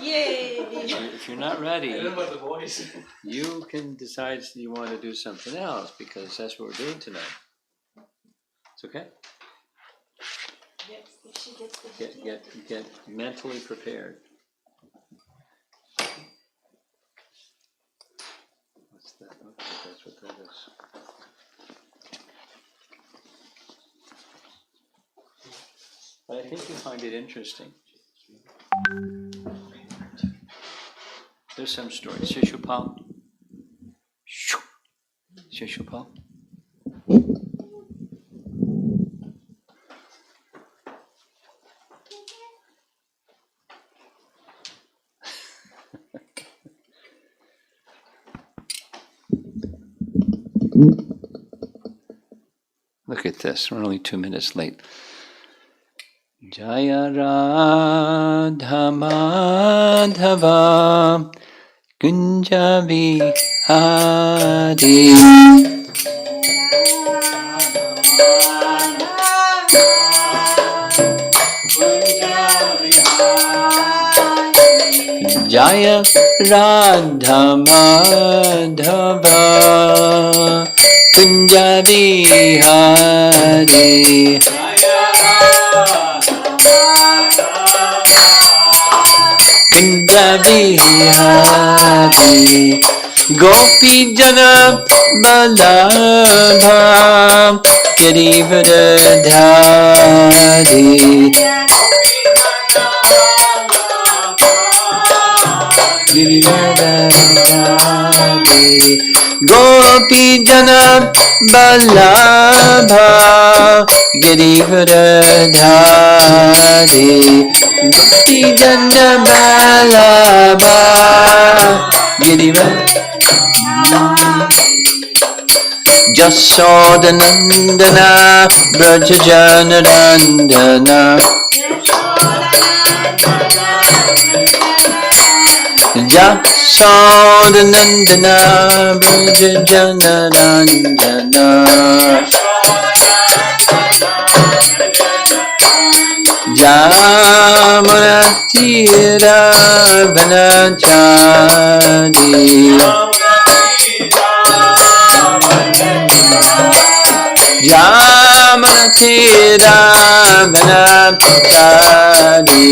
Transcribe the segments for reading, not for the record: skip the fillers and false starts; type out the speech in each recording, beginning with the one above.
Yay! If you're not ready, I don't know about the voice. you can decide you want to do something else because that's what we're doing tonight. It's okay. Yes, if she gets the Get mentally prepared. What's that? Okay, that's what that is. But I think you find it interesting. There's some stories. Shishupal. Shishupal. Look at this. We're only 2 minutes late. Jaya Radha Madhava Kunja Vihari Jaya Radha Madhava Kunja Vihari Kunja Vihari Gopi Jana Balabha Girivardhari Girivardhari Gopi Jana Balabha Girivardhari Gopi Jana Balabha Girivardhari Jasodhanandana Brajajanarandana Jasodhanandana Brajajanarandana Jamunatira Vanachari Jamunatira Vanachari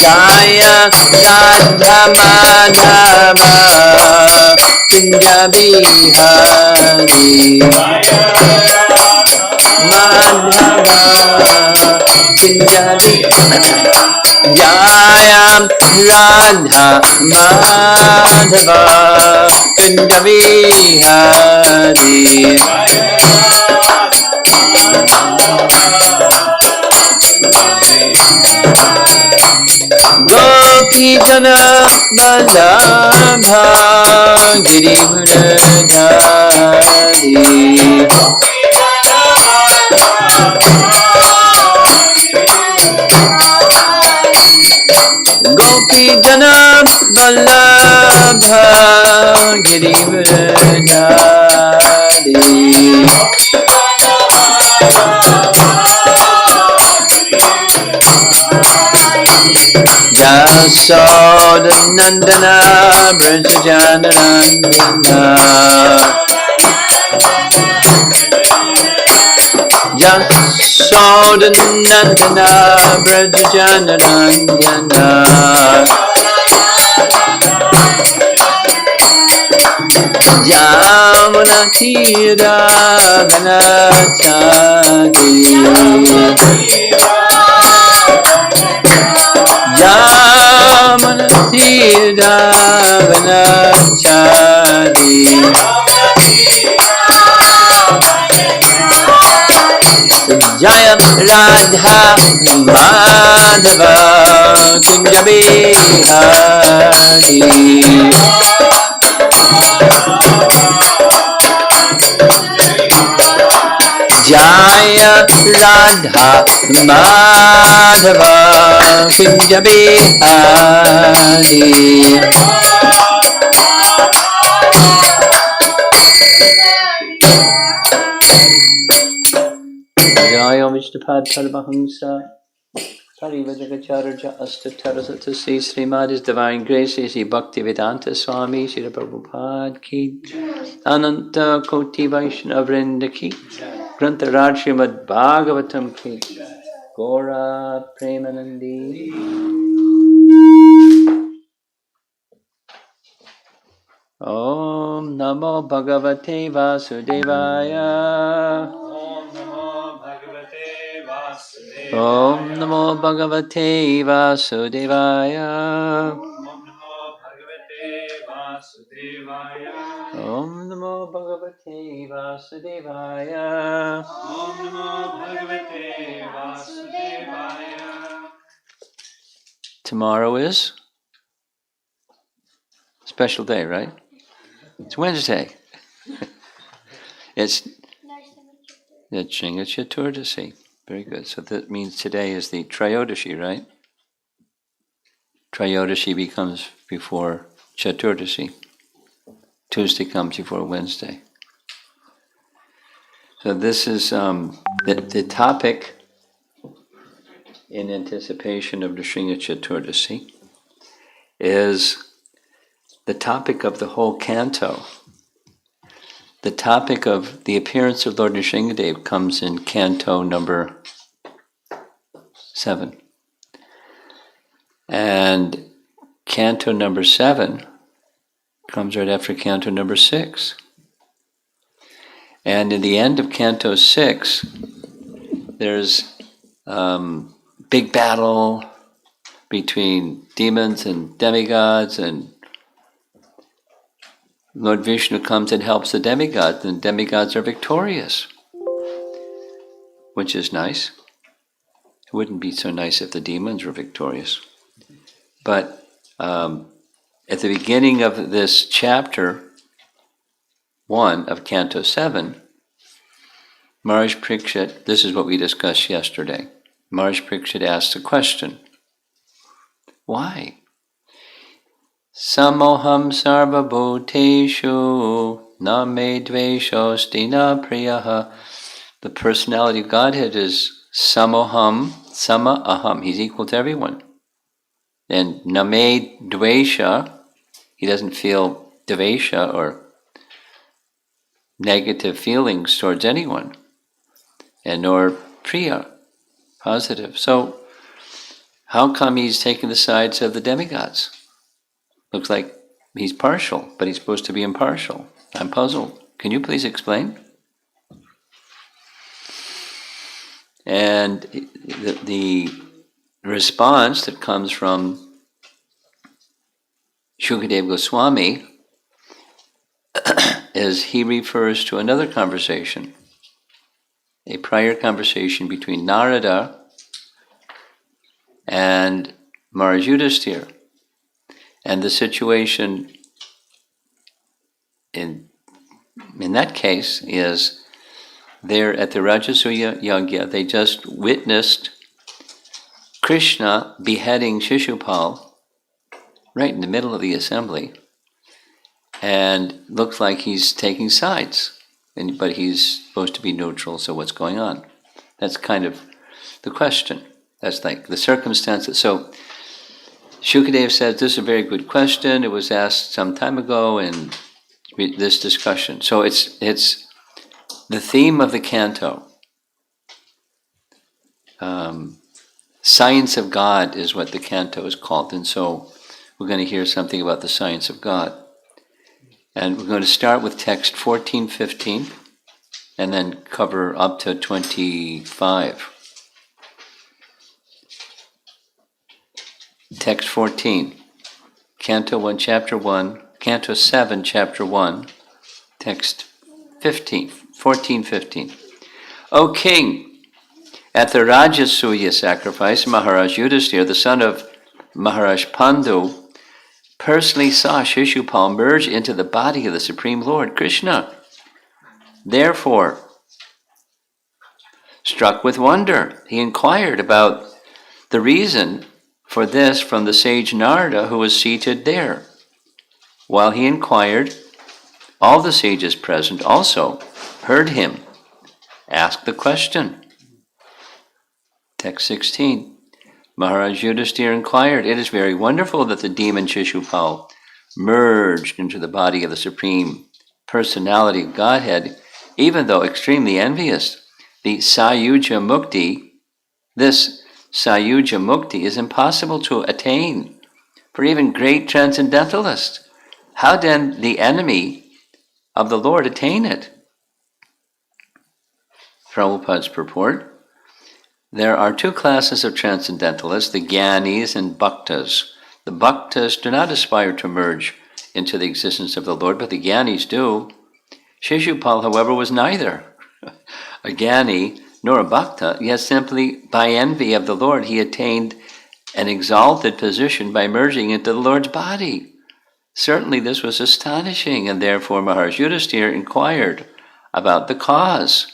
Jaya Radha Madhava Kunja Vihari Madhava Kunja Vihari Jaya Radha Madhava Kunja Vihari Gopi Jana Balabha Girivardhari Gopi Jana Balabha Girivardhari Jasodhanandana Brajajanarandana Jasodhanandana Brajajanarandana Jamunatira Vanachari Jamunatira Vanachari Jaya Radha Madhava Kunja Vihari Jaya Radha Madhava Kunja Vihari Jaya Vaishnapad Paramahamsa Parivajagacharya Astatarasata Sri Srimad His Divine Grace Sri Bhaktivedanta Swami Sri Prabhupada Ki Ananta Koti Vaishnava Vrinda Ki Grantaraj Srimad Bhagavatam Ki Gora Premanandi. Om Namo Bhagavate Vasudevaya. Om Namo Bhagavate Vasudevaya. Om Namo Bhagavate Vasudevaya. Om Namo Bhagavate Vasudevaya. Tomorrow is special day, right? It's Wednesday. It's the Shinga Chaturdasi. Very good. So that means today is the Trayodashi, right? Trayodashi becomes before Chaturdasi. Tuesday comes before Wednesday. So this is the topic in anticipation of the Shinga Chaturdasi is the topic of the whole canto. The topic of the appearance of Lord Nrsingadev comes in canto number 7. And canto number 7 comes right after canto number 6. And in the end of canto 6, there's big battle between demons and demigods, and Lord Vishnu comes and helps the demigods, and the demigods are victorious, which is nice. It wouldn't be so nice if the demons were victorious. But at the beginning of this chapter 1 of Canto 7, Maharaj Parikshit, this is what we discussed yesterday. Maharaj Parikshit asks a question. Why? Samoham sarva bhuteshu na me dveshosti na priyaha. The personality of Godhead is samoham, sama aham. He's equal to everyone. And na me dvesha, he doesn't feel dvesha or negative feelings towards anyone. And nor priya, positive. So how come he's taking the sides of the demigods? Looks like he's partial, but he's supposed to be impartial. I'm puzzled. Can you please explain? And the response that comes from Shukadeva Goswami is he refers to another conversation, a prior conversation between Narada and Maharaj Yudhisthira. And the situation in that case is they're at the Rajasuya Yagya. They just witnessed Krishna beheading Shishupal right in the middle of the assembly. And looks like he's taking sides. But he's supposed to be neutral, so what's going on? That's kind of the question. That's like the circumstances. So Shukadeva says, this is a very good question. It was asked some time ago in this discussion. So it's the theme of the canto. Science of God is what the canto is called. And so we're going to hear something about the science of God. And we're going to start with text 14, 15, and then cover up to 25. Text 14, Canto 1, Chapter 1, Canto 7, Chapter 1, text 15, 14, 15. O king, at the Rajasuya sacrifice, Maharaj Yudhisthira, the son of Maharaj Pandu, personally saw Shishupal merge into the body of the Supreme Lord, Krishna. Therefore, struck with wonder, he inquired about the reason for this from the sage Narada, who was seated there. While he inquired, all the sages present also heard him ask the question. Text 16. Maharaj Yudhisthira inquired, "It is very wonderful that the demon Shishupal merged into the body of the Supreme Personality of Godhead, even though extremely envious. The Sayuja Mukti, this Sayuja Mukti is impossible to attain for even great transcendentalists. How then the enemy of the Lord attain it?" Prabhupada's purport: there are two classes of transcendentalists, the Gyanis and Bhaktas. The Bhaktas do not aspire to merge into the existence of the Lord, but the Gyanis do. Shishupal, however, was neither a Gyani nor a Bhakta, yet simply by envy of the Lord he attained an exalted position by merging into the Lord's body. Certainly this was astonishing, and therefore Maharaj Yudhisthira inquired about the cause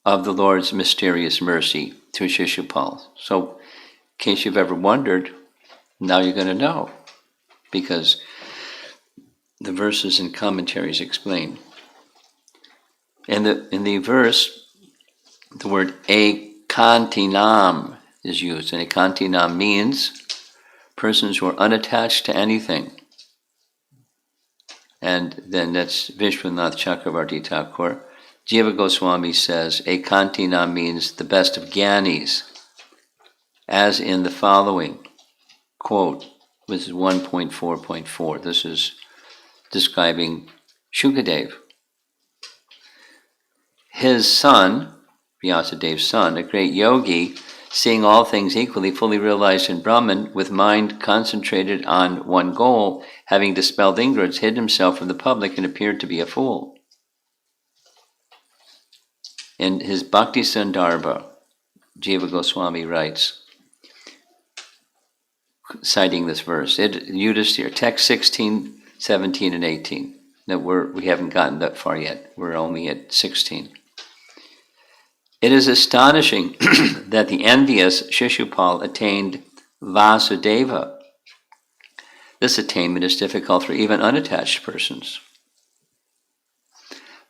of the Lord's mysterious mercy to Shishupal. So, in case you've ever wondered, now you're going to know, because the verses and commentaries explain. In the verse, the word ekantinam is used, and ekantinam means persons who are unattached to anything. And then that's Vishwanath Chakravarti Thakur. Jiva Goswami says ekantinam means the best of Gyanis, as in the following quote. This is 1.4.4. This is describing Shukadev. His son, Vyasadev's son, a great yogi, seeing all things equally, fully realized in Brahman, with mind concentrated on one goal, having dispelled ignorance, hid himself from the public and appeared to be a fool. In his Bhakti Sandarbha, Jiva Goswami writes, citing this verse, Yudhisthira, text 16, 17, and 18. Now we haven't gotten that far yet. We're only at 16. It is astonishing that the envious Shishupal attained Vasudeva. This attainment is difficult for even unattached persons.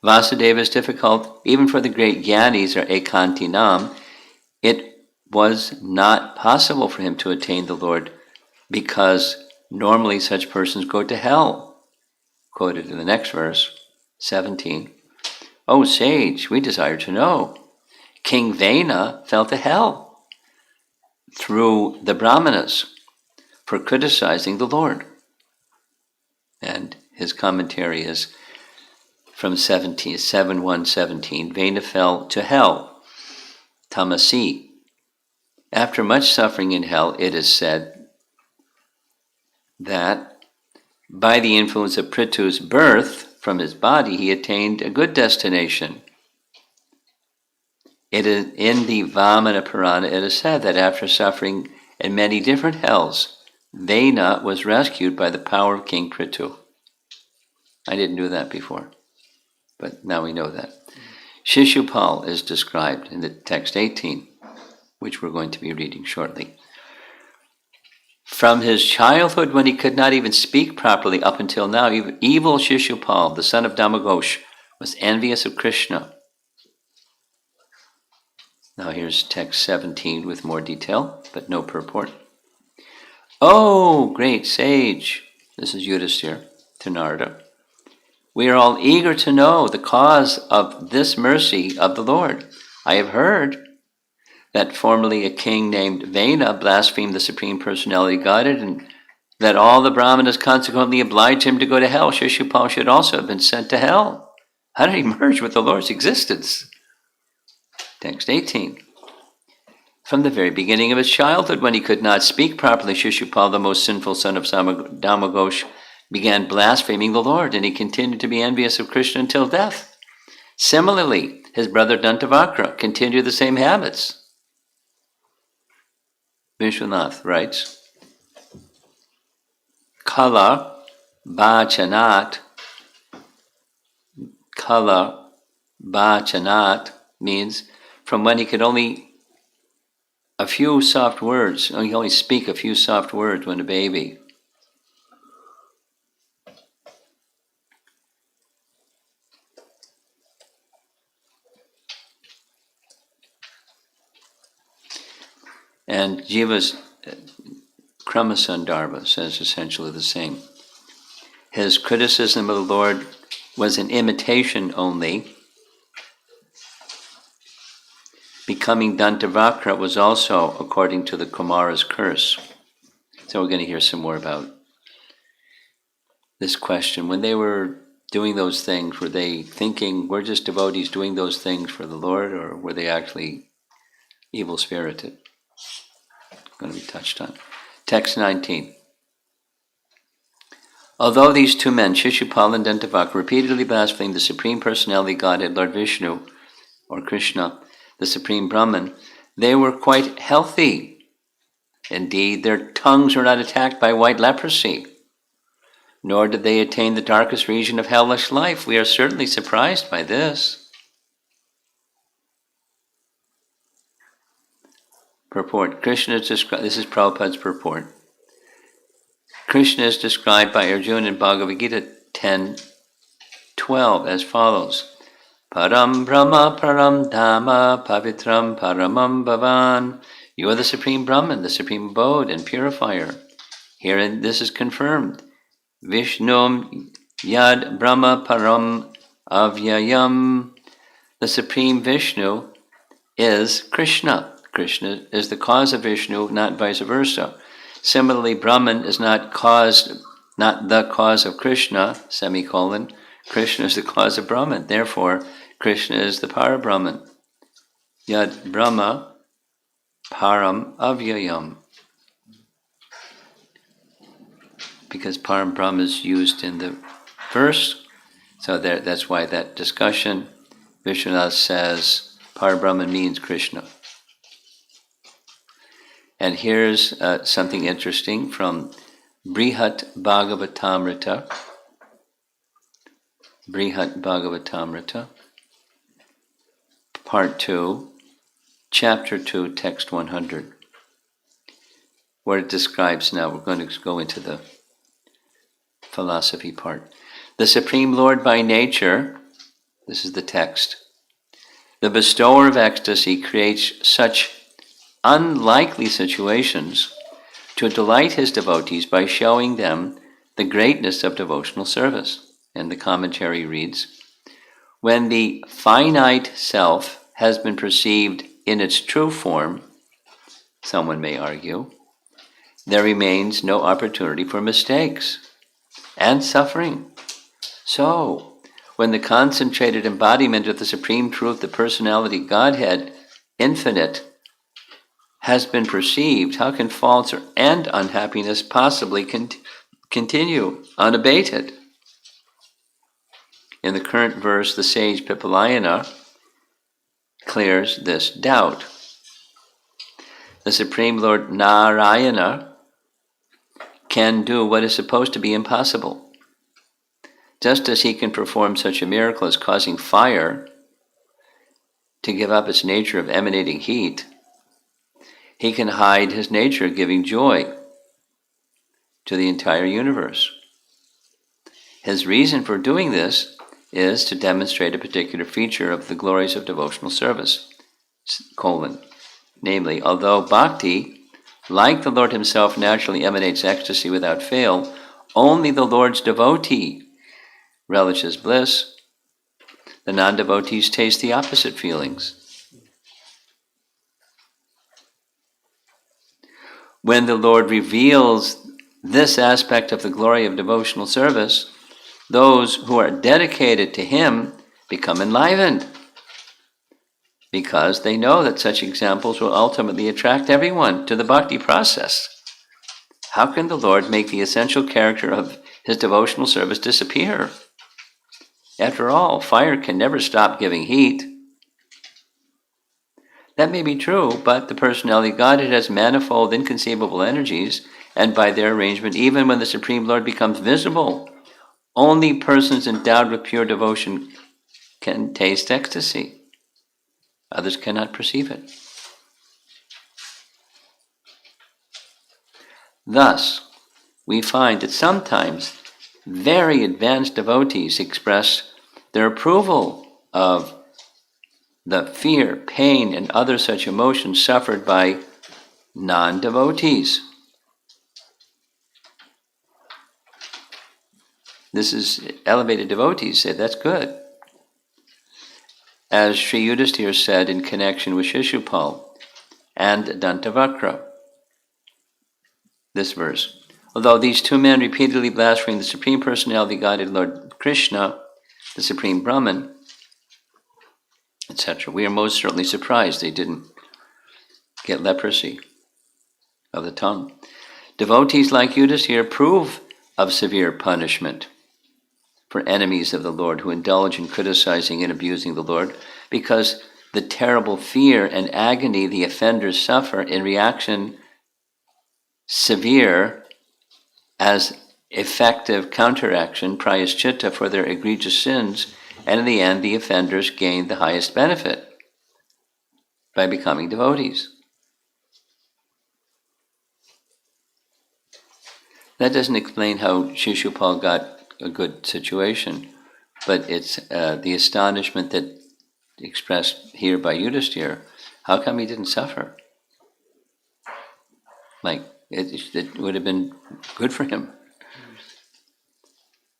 Vasudeva is difficult even for the great Gyanis or Ekantinam. It was not possible for him to attain the Lord because normally such persons go to hell. Quoted in the next verse, 17. "O sage, we desire to know. King Vena fell to hell through the Brahmanas for criticizing the Lord." And his commentary is from 7.1.17. Vena fell to hell, Tamasi. After much suffering in hell, it is said that by the influence of Prithu's birth from his body, he attained a good destination. It is in the Vamana Purana, it is said that after suffering in many different hells, Vena was rescued by the power of King Prithu. I didn't know that before, but now we know that. Shishupal is described in the text 18, which we're going to be reading shortly. From his childhood, when he could not even speak properly up until now, evil Shishupal, the son of Damagosh, was envious of Krishna. Now here's text 17 with more detail, but no purport. "Oh, great sage," this is Yudhisthira to Narada, "we are all eager to know the cause of this mercy of the Lord. I have heard that formerly a king named Vena blasphemed the Supreme Personality of Godhead, and that all the Brahmanas consequently obliged him to go to hell. Shishupal should also have been sent to hell. How did he merge with the Lord's existence?" Text 18. "From the very beginning of his childhood, when he could not speak properly, Shishupal, the most sinful son of Damagosh, began blaspheming the Lord, and he continued to be envious of Krishna until death. Similarly, his brother Dantavakra continued the same habits." Vishwanath writes, "Kala bachanat means from when he could only a few soft words, he only speak a few soft words when a baby. And Jiva's Kramasandarbha says essentially the same. His criticism of the Lord was an imitation only. Becoming Dantavakra was also according to the Kumara's curse. So we're going to hear some more about this question. When they were doing those things, were they thinking we're just devotees doing those things for the Lord, or were they actually evil-spirited? Going to be touched on. Text 19. Although these two men, Shishupal and Dantavakra, repeatedly blasphemed the Supreme Personality Godhead, Lord Vishnu, or Krishna, the Supreme Brahman, they were quite healthy. Indeed, their tongues were not attacked by white leprosy, nor did they attain the darkest region of hellish life. We are certainly surprised by this. Purport. Krishna is described, this is Prabhupada's purport. Krishna is described by Arjuna in Bhagavad Gita 10:12 as follows. Param Brahma Param Dhamma Pavitram Paramam Bhavan. You are the Supreme Brahman, the Supreme Abode and Purifier. Herein this is confirmed. Vishnum Yad Brahma Param Avyayam. The Supreme Vishnu is Krishna. Krishna is the cause of Vishnu, not vice versa. Similarly, Brahman is not the cause of Krishna, semicolon. Krishna is the cause of Brahman. Therefore, Krishna is the Parabrahman. Yad Brahma Param Avyayam. Because Param Brahma is used in the verse, so that's why that discussion, Vishwanath says Parabrahman means Krishna. And here's something interesting from Brihat Bhagavatamrita. Brihat Bhagavatamrita, Part 2, Chapter 2, Text 100, where it describes, now we're going to go into the philosophy part. The Supreme Lord by nature, this is the text, the bestower of ecstasy, creates such unlikely situations to delight his devotees by showing them the greatness of devotional service. And the commentary reads, when the finite self has been perceived in its true form, someone may argue, there remains no opportunity for mistakes and suffering. So, when the concentrated embodiment of the Supreme Truth, the Personality Godhead, infinite, has been perceived, how can faults and unhappiness possibly continue unabated? In the current verse, the sage Pipalayana clears this doubt. The Supreme Lord Narayana can do what is supposed to be impossible. Just as he can perform such a miracle as causing fire to give up its nature of emanating heat, he can hide his nature of giving joy to the entire universe. His reason for doing this is to demonstrate a particular feature of the glories of devotional service, namely, although bhakti, like the Lord himself, naturally emanates ecstasy without fail, only the Lord's devotee relishes bliss. The non-devotees taste the opposite feelings. When the Lord reveals this aspect of the glory of devotional service, those who are dedicated to him become enlivened, because they know that such examples will ultimately attract everyone to the bhakti process. How can the Lord make the essential character of his devotional service disappear? After all, fire can never stop giving heat. That may be true, but the Personality Godhead has manifold inconceivable energies, and by their arrangement, even when the Supreme Lord becomes visible, only persons endowed with pure devotion can taste ecstasy. Others cannot perceive it. Thus, we find that sometimes very advanced devotees express their approval of the fear, pain, and other such emotions suffered by non-devotees. This is elevated devotees say that's good. As Sri Yudhisthira said in connection with Shishupal and Dantavakra. This verse. Although these two men repeatedly blasphemed the Supreme Personality Godhead Lord Krishna, the Supreme Brahman, etc., we are most certainly surprised they didn't get leprosy of the tongue. Devotees like Yudhisthira approve of severe punishment for enemies of the Lord who indulge in criticizing and abusing the Lord, because the terrible fear and agony the offenders suffer in reaction severe as effective counteraction, prayaschitta, for their egregious sins, and in the end the offenders gain the highest benefit by becoming devotees. That doesn't explain how Shishupal got a good situation, but it's the astonishment that expressed here by Yudhisthira. How come he didn't suffer? Like, it would have been good for him.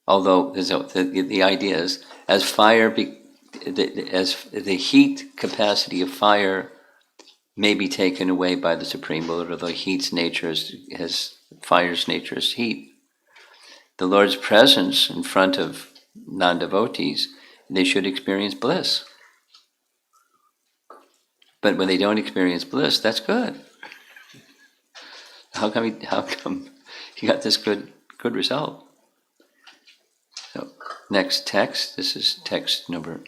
Although the idea is, as fire, as the heat capacity of fire may be taken away by the Supreme Lord, although heat's nature is fire's nature is heat. The Lord's presence in front of non-devotees, they should experience bliss. But when they don't experience bliss, that's good. How come he got this good result? So, next text, this is text number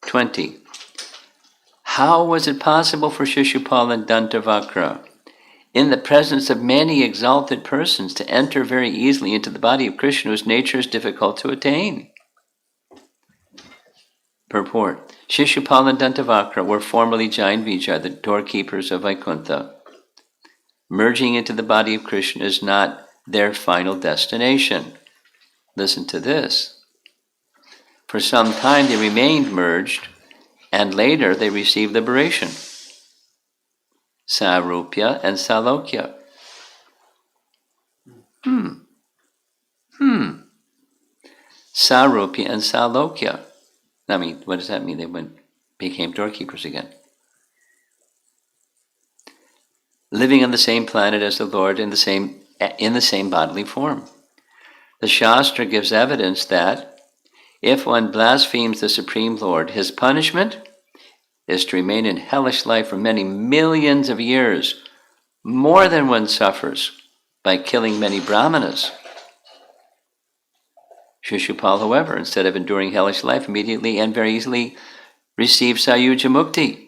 20. How was it possible for Shishupal and Dantavakra, in the presence of many exalted persons, to enter very easily into the body of Krishna, whose nature is difficult to attain? Purport. Shishupal and Dantavakra were formerly Jain Vijaya, the doorkeepers of Vaikuntha. Merging into the body of Krishna is not their final destination. Listen to this. For some time they remained merged, and later they received liberation. Sarupya and Salokya. Sarupya and Salokya. I mean, what does that mean? They became doorkeepers again. Living on the same planet as the Lord in the same bodily form. The Shastra gives evidence that if one blasphemes the Supreme Lord, his punishment is to remain in hellish life for many millions of years, more than one suffers by killing many brahmanas. Shishupal, however, instead of enduring hellish life, immediately and very easily received Sayuja Mukti.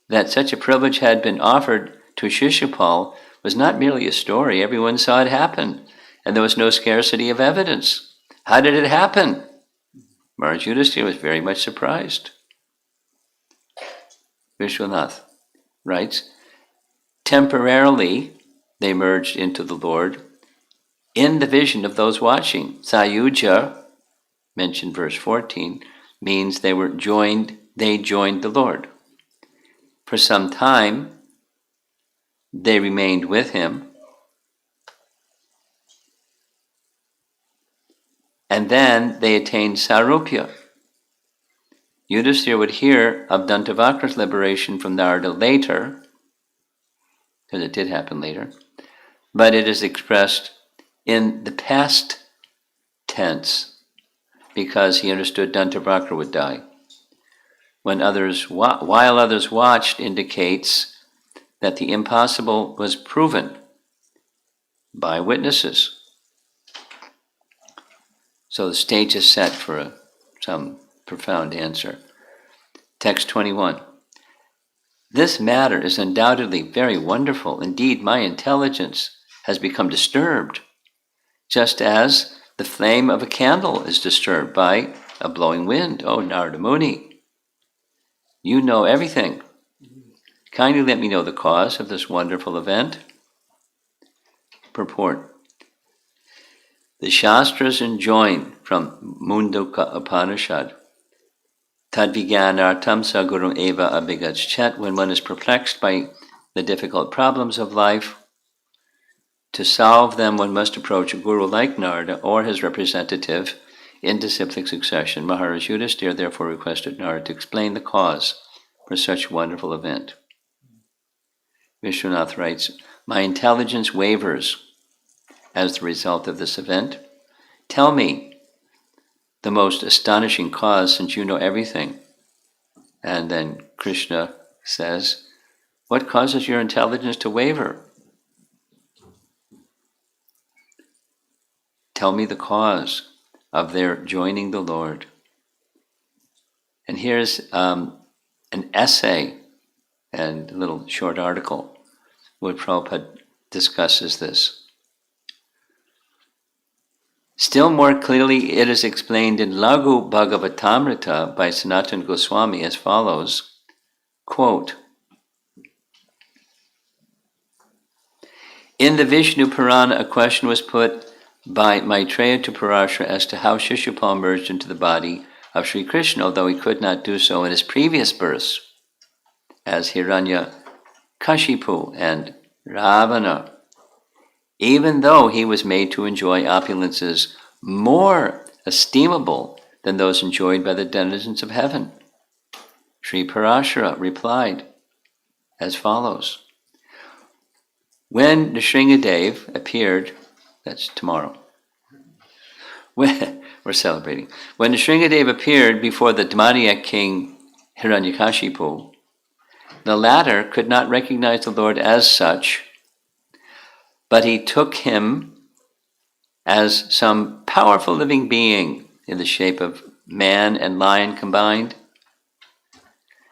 That such a privilege had been offered to Shishupal was not merely a story. Everyone saw it happen, and there was no scarcity of evidence. How did it happen? Maharaj Yudhisthira was very much surprised. Vishwanath writes, temporarily they merged into the Lord in the vision of those watching. Sayuja, mentioned verse 14, means they joined the Lord. For some time they remained with him, and then they attained Sarupya. Yudhisthira would hear of Dantavakra's liberation from Narada later, because it did happen later, but it is expressed in the past tense because he understood Dantavakra would die. While others watched indicates that the impossible was proven by witnesses. So the stage is set for some profound answer. Text 21. This matter is undoubtedly very wonderful. Indeed, my intelligence has become disturbed, just as the flame of a candle is disturbed by a blowing wind. Oh, Narada Muni, you know everything. Kindly let me know the cause of this wonderful event. Purport. The Shastras enjoin from Mundaka Upanishad, Tadvijnanartam Sagurum Eva Abhigachat, when one is perplexed by the difficult problems of life. To solve them, one must approach a guru like Narada or his representative in disciplic succession. Maharaj Yudhisthira therefore requested Narada to explain the cause for such a wonderful event. Vishwanath writes, "My intelligence wavers as the result of this event. Tell me the most astonishing cause, since you know everything." And then Krishna says, "What causes your intelligence to waver? Tell me the cause of their joining the Lord." And here's an essay and a little short article where Prabhupada discusses this. Still more clearly, it is explained in Laghu Bhagavatamrita by Sanatana Goswami as follows, quote, "In the Vishnu Purana, a question was put by Maitreya to Parashara as to how Shishupal merged into the body of Sri Krishna, although he could not do so in his previous births as Hiranyakashipu and Ravana, even though he was made to enjoy opulences more estimable than those enjoyed by the denizens of heaven." Sri Parashara replied as follows, "When Nrsingadev appeared," that's tomorrow, we're celebrating. "When Nrsingadev appeared before the demoniac king Hiranyakashipu, the latter could not recognize the Lord as such, but he took him as some powerful living being in the shape of man and lion combined.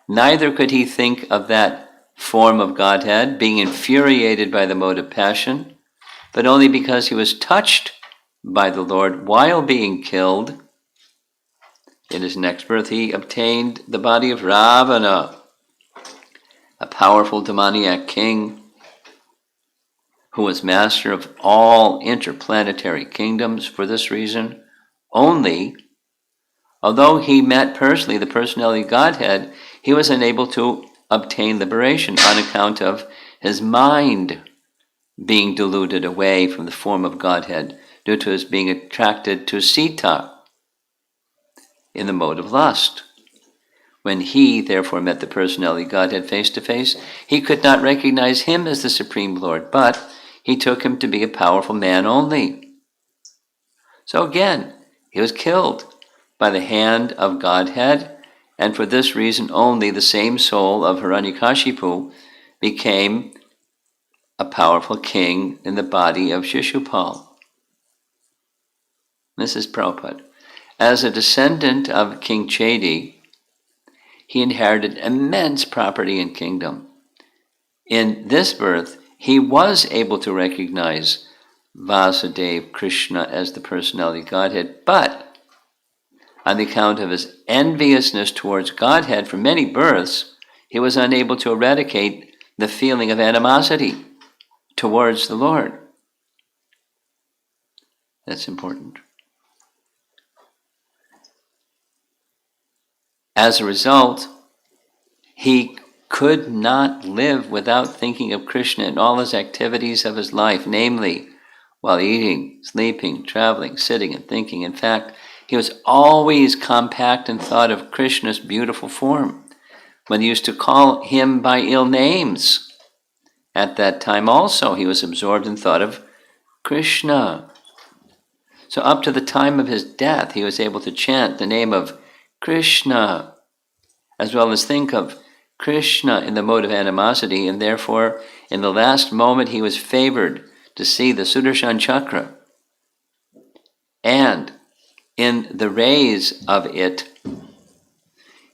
Neither could he think of that form of Godhead, being infuriated by the mode of passion, but only because he was touched by the Lord while being killed. In his next birth, he obtained the body of Ravana, a powerful demoniac king who was master of all interplanetary kingdoms. For this reason only, although he met personally the personality of Godhead, he was unable to obtain liberation on account of his mind being deluded away from the form of Godhead due to his being attracted to Sita in the mode of lust. When he therefore met the personality of Godhead face to face, he could not recognize him as the Supreme Lord, but he took him to be a powerful man only. So again, he was killed by the hand of Godhead, and for this reason only the same soul of Hiranyakashipu became a powerful king in the body of Shishupal." This is Prabhupada. As a descendant of King Chedi, he inherited immense property and kingdom. In this birth, he was able to recognize Vasudeva Krishna as the personality of Godhead, but on the account of his enviousness towards Godhead for many births, he was unable to eradicate the feeling of animosity towards the Lord. That's important. As a result, he could not live without thinking of Krishna in all his activities of his life, namely, while eating, sleeping, traveling, sitting, and thinking. In fact, he was always compact in thought of Krishna's beautiful form. When he used to call him by ill names, at that time also he was absorbed in thought of Krishna. So up to the time of his death, he was able to chant the name of Krishna, as well as think of Krishna in the mode of animosity, and therefore, in the last moment, he was favored to see the Sudarshan Chakra. And in the rays of it,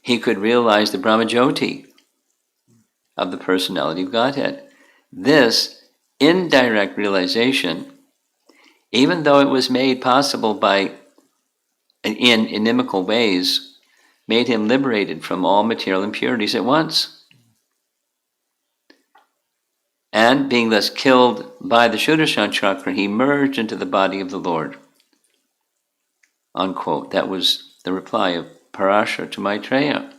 he could realize the Brahmajyoti of the personality of Godhead. This indirect realization, even though it was made possible in inimical ways, made him liberated from all material impurities at once. And being thus killed by the Sudarshan Chakra, he merged into the body of the Lord. Unquote. That was the reply of Parashara to Maitreya.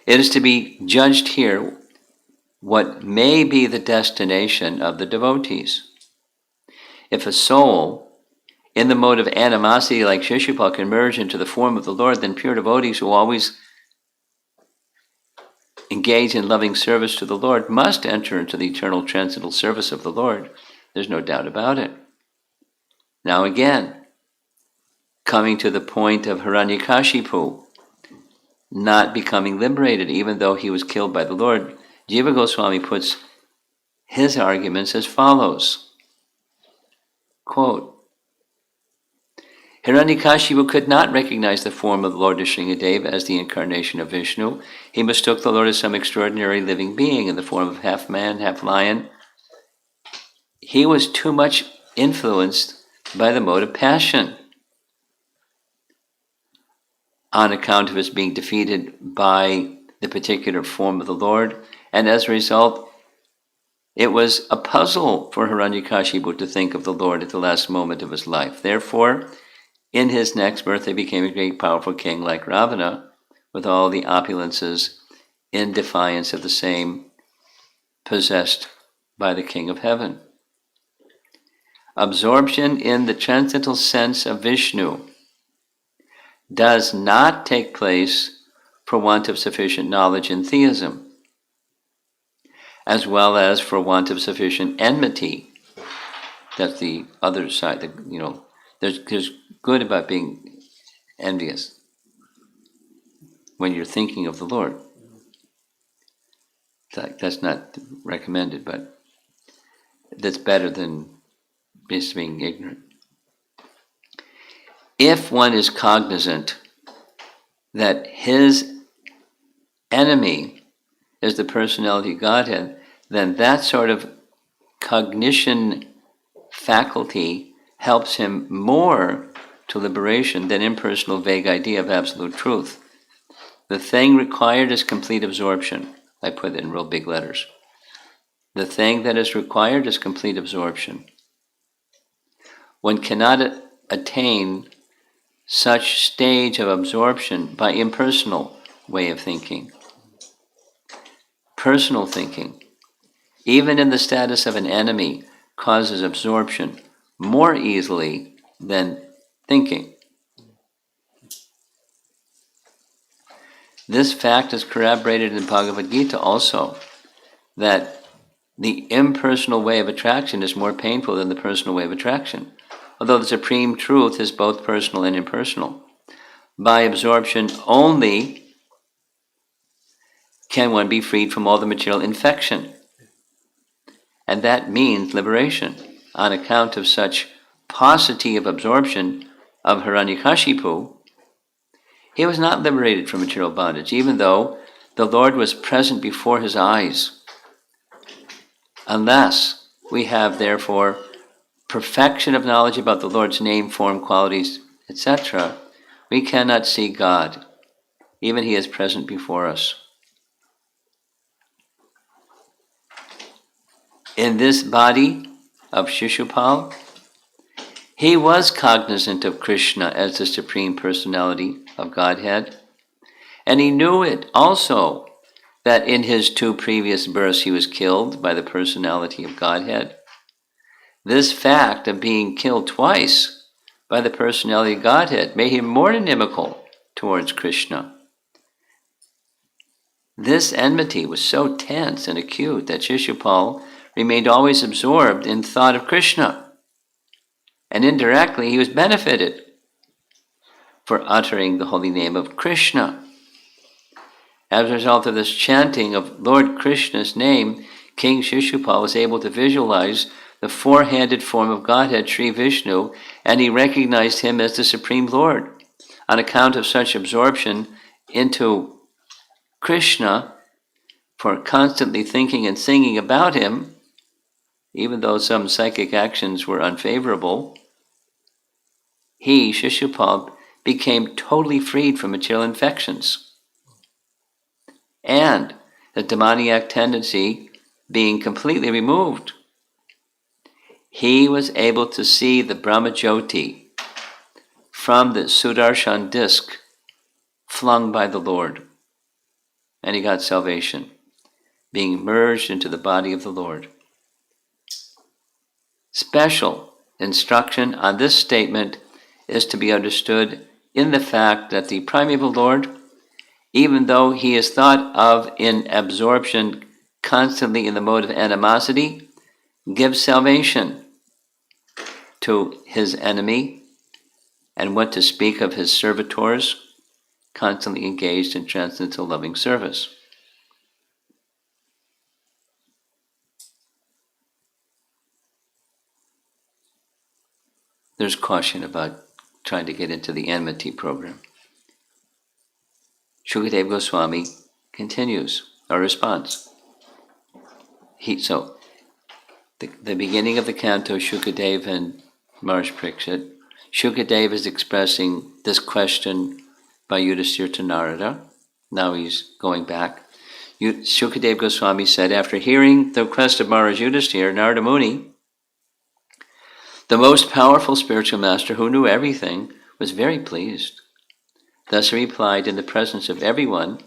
It is to be judged here what may be the destination of the devotees. If a soul, in the mode of animosity like Shishupal, can merge into the form of the Lord, then pure devotees who always engage in loving service to the Lord must enter into the eternal transcendental service of the Lord. There's no doubt about it. Now again, coming to the point of Hiranyakashipu not becoming liberated even though he was killed by the Lord, Jiva Goswami puts his arguments as follows. Quote, Hiranyakashipu could not recognize the form of the Lord Nrsingadev as the incarnation of Vishnu. He mistook the Lord as some extraordinary living being in the form of half man, half lion. He was too much influenced by the mode of passion on account of his being defeated by the particular form of the Lord, and as a result, it was a puzzle for Hiranyakashipu to think of the Lord at the last moment of his life. Therefore, in his next birth, he became a great powerful king like Ravana, with all the opulences in defiance of the same possessed by the King of Heaven. Absorption in the transcendental sense of Vishnu does not take place for want of sufficient knowledge in theism, as well as for want of sufficient enmity. That's the other side. There's good about being envious when you're thinking of the Lord. That's not recommended, but that's better than just being ignorant. If one is cognizant that his enemy is the personality of Godhead, then that sort of cognition faculty helps him more to liberation than impersonal vague idea of absolute truth. The thing required is complete absorption. I put it in real big letters. The thing that is required is complete absorption. One cannot attain such stage of absorption by impersonal way of thinking. Personal thinking, even in the status of an enemy, causes absorption more easily than thinking. This fact is corroborated in Bhagavad Gita also, that the impersonal way of attraction is more painful than the personal way of attraction, although the supreme truth is both personal and impersonal. By absorption only can one be freed from all the material infection, and that means liberation. On account of such paucity of absorption of Hiranyakashipu, he was not liberated from material bondage, even though the Lord was present before his eyes. Unless we have, therefore, perfection of knowledge about the Lord's name, form, qualities, etc., we cannot see God, even he is present before us. In this body of Shishupal, he was cognizant of Krishna as the Supreme Personality of Godhead, and he knew it also that in his 2 previous births he was killed by the Personality of Godhead. This fact of being killed twice by the Personality of Godhead made him more inimical towards Krishna. This enmity was so tense and acute that Shishupal remained always absorbed in thought of Krishna, and indirectly he was benefited for uttering the holy name of Krishna. As a result of this chanting of Lord Krishna's name, King Shishupal was able to visualize the 4-handed form of Godhead, Sri Vishnu, and he recognized him as the Supreme Lord. On account of such absorption into Krishna, for constantly thinking and singing about him, even though some psychic actions were unfavorable, he, Shishupal, became totally freed from material infections. And the demoniac tendency being completely removed, he was able to see the Brahmajyoti from the Sudarshan disc flung by the Lord. and he got salvation, being merged into the body of the Lord. Special instruction on this statement is to be understood in the fact that the primeval Lord, even though he is thought of in absorption constantly in the mode of animosity, gives salvation to his enemy, and what to speak of his servitors, constantly engaged in transcendental loving service. There's caution about trying to get into the enmity program. Shukadeva Goswami continues our response. The beginning of the canto, Shukadeva and Maharaj Parikshit, Shukadeva is expressing this question by Yudhisthira to Narada. Now he's going back. Shukadeva Goswami said, after hearing the request of Maharaj Yudhisthira, Narada Muni, the most powerful spiritual master who knew everything, was very pleased. Thus he replied in the presence of everyone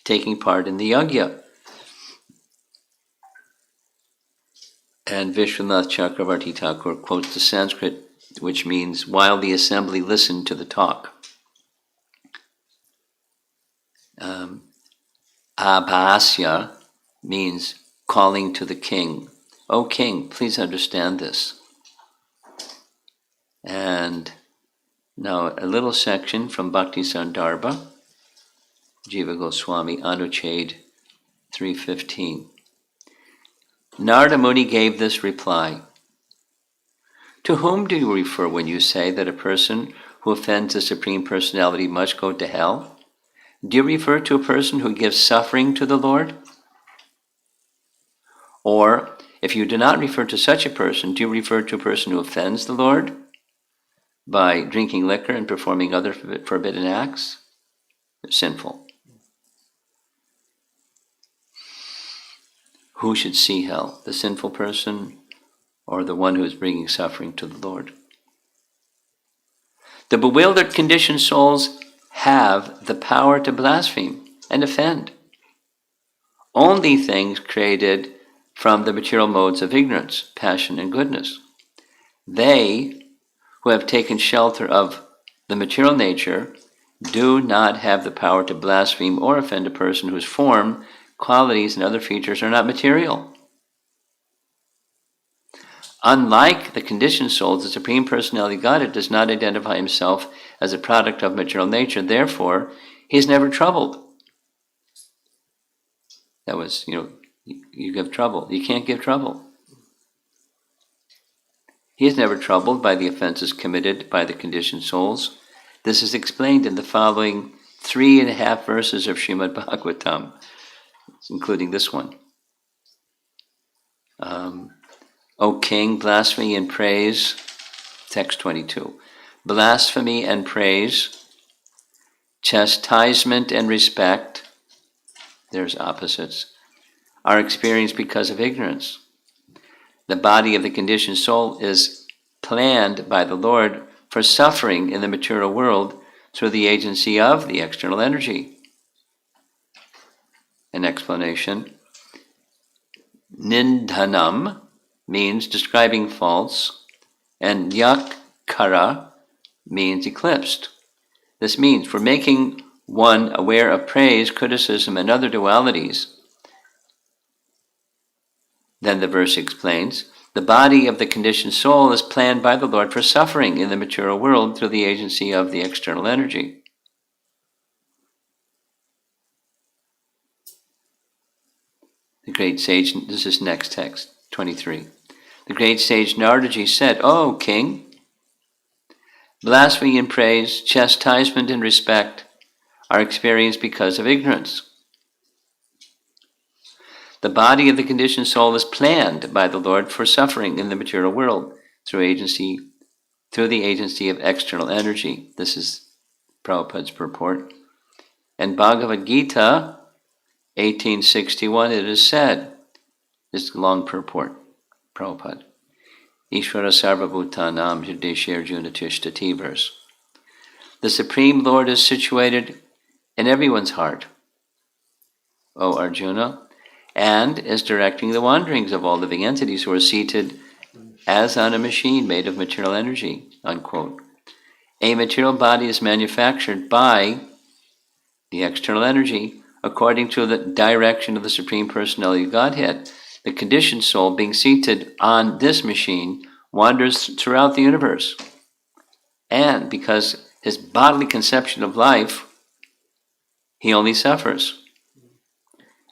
taking part in the yajna. And Vishwanath Chakravarti Thakur quotes the Sanskrit, which means, while the assembly listened to the talk. Abhasya means calling to the king. O king, please understand this. And now a little section from Bhakti Sandarbha, Jiva Goswami, Anuchhed 315. Narada Muni gave this reply. To whom do you refer when you say that a person who offends the Supreme Personality must go to hell? Do you refer to a person who gives suffering to the Lord? Or, if you do not refer to such a person, do you refer to a person who offends the Lord by drinking liquor and performing other forbidden acts? They're sinful. Who should see hell? The sinful person or the one who is bringing suffering to the Lord? The bewildered conditioned souls have the power to blaspheme and offend only things created from the material modes of ignorance, passion, and goodness. They who have taken shelter of the material nature do not have the power to blaspheme or offend a person whose form, qualities, and other features are not material. Unlike the conditioned souls, the Supreme Personality Godhead does not identify himself as a product of material nature. Therefore, he is never troubled. That was, you give trouble. You can't give trouble. He is never troubled by the offenses committed by the conditioned souls. This is explained in the following 3.5 verses of Srimad Bhagavatam, including this one. O king, blasphemy and praise, text 22. Blasphemy and praise, chastisement and respect, there's opposites, are experienced because of ignorance. The body of the conditioned soul is planned by the Lord for suffering in the material world through the agency of the external energy. An explanation. Nindhanam means describing faults, and yakkara means eclipsed. This means for making one aware of praise, criticism, and other dualities. Then the verse explains, the body of the conditioned soul is planned by the Lord for suffering in the material world through the agency of the external energy. The great sage, this is next text, 23. The great sage Naradaji said, O king, blasphemy and praise, chastisement and respect are experienced because of ignorance. The body of the conditioned soul is planned by the Lord for suffering in the material world through the agency of external energy. This is Prabhupada's purport. And Bhagavad Gita, 1861, it is said, this long purport, Prabhupada, Ishvara Sarvabhutanam Hrideshya Arjuna Tishtati verse. The Supreme Lord is situated in everyone's heart. O Arjuna, and is directing the wanderings of all living entities who are seated as on a machine made of material energy, unquote. A material body is manufactured by the external energy according to the direction of the Supreme Personality of Godhead. The conditioned soul, being seated on this machine, wanders throughout the universe. And because his bodily conception of life, he only suffers.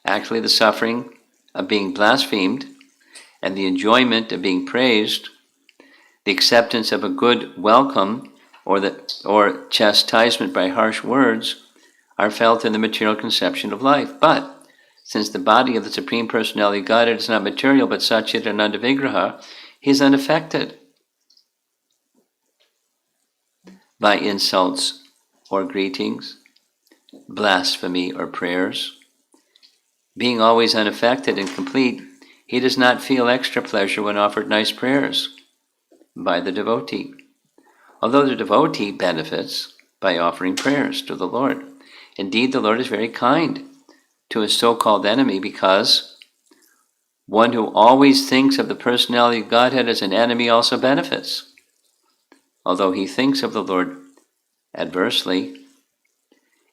Actually, the suffering of being blasphemed and the enjoyment of being praised, the acceptance of a good welcome or chastisement by harsh words are felt in the material conception of life. But since the body of the Supreme Personality of Godhead is not material but Satchit Ananda Vigraha, he is unaffected by insults or greetings, blasphemy or prayers. Being always unaffected and complete, he does not feel extra pleasure when offered nice prayers by the devotee, although the devotee benefits by offering prayers to the Lord. Indeed, the Lord is very kind to his so-called enemy, because one who always thinks of the personality of Godhead as an enemy also benefits. Although he thinks of the Lord adversely,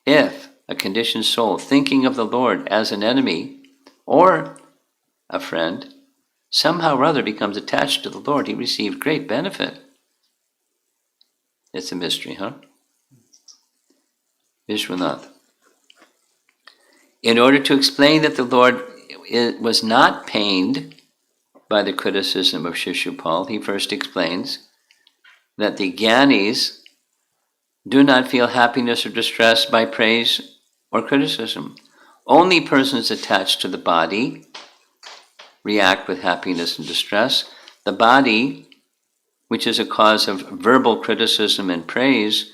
if a conditioned soul thinking of the Lord as an enemy or a friend somehow or other becomes attached to the Lord, he receives great benefit. It's a mystery, huh? Vishwanath. In order to explain that the Lord was not pained by the criticism of Shishupal, he first explains that the Gyanis do not feel happiness or distress by praise or criticism. Only persons attached to the body react with happiness and distress. The body, which is a cause of verbal criticism and praise,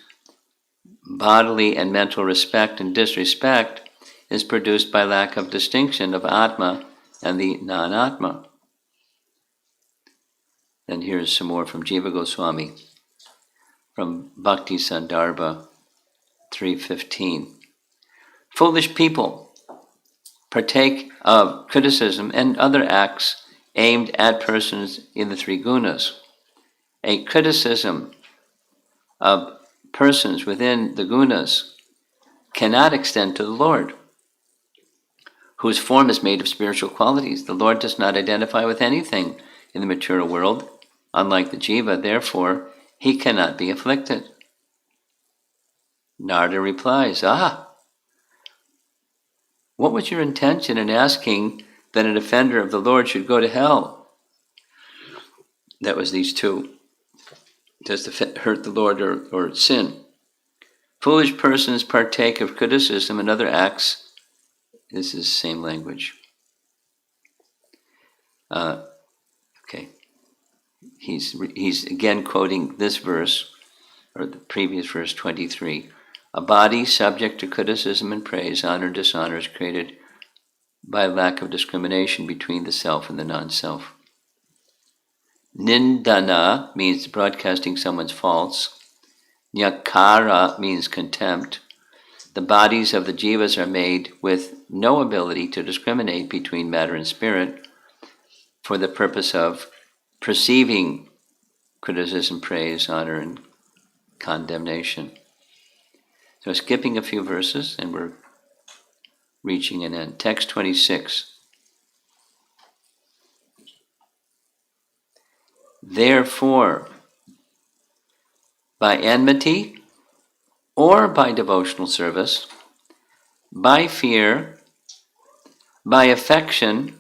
bodily and mental respect and disrespect, is produced by lack of distinction of Atma and the non-Atma. Then here's some more from Jiva Goswami, from Bhakti Sandarbha 3:15. Foolish people partake of criticism and other acts aimed at persons in the three gunas. A criticism of persons within the gunas cannot extend to the Lord, whose form is made of spiritual qualities. The Lord does not identify with anything in the material world, unlike the jiva, therefore he cannot be afflicted. Narada replies, what was your intention in asking that an offender of the Lord should go to hell? That was these two. Does to hurt the Lord or sin? Foolish persons partake of criticism and other acts. This is the same language. Okay. He's again quoting this verse, or the previous verse 23. A body subject to criticism and praise, honor and dishonor, is created by lack of discrimination between the self and the non-self. Nindana means broadcasting someone's faults. Nyakara means contempt. The bodies of the jivas are made with no ability to discriminate between matter and spirit for the purpose of perceiving criticism, praise, honor, and condemnation. So skipping a few verses and we're reaching an end. Text 26. Therefore, by enmity or by devotional service, by fear, by affection,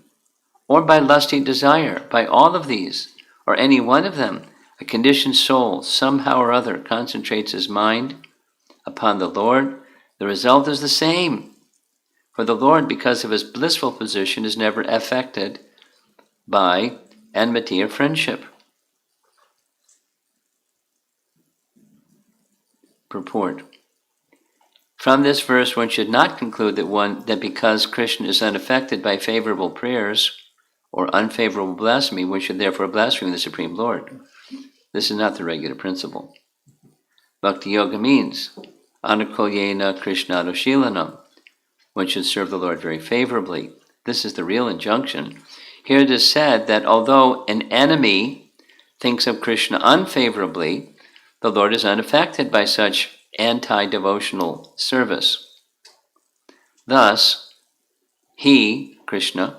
or by lusty desire, by all of these, or any one of them, a conditioned soul somehow or other concentrates his mind upon the Lord, the result is the same. For the Lord, because of his blissful position, is never affected by enmity or friendship. Purport. From this verse, one should not conclude that because Krishna is unaffected by favorable prayers or unfavorable blasphemy, one should therefore blaspheme the Supreme Lord. This is not the regular principle. Bhakti Yoga means Anukulyena Krishnadoshilanam. one should serve the Lord very favorably. This is the real injunction. Here it is said that although an enemy thinks of Krishna unfavorably, the Lord is unaffected by such anti-devotional service. Thus, he, Krishna,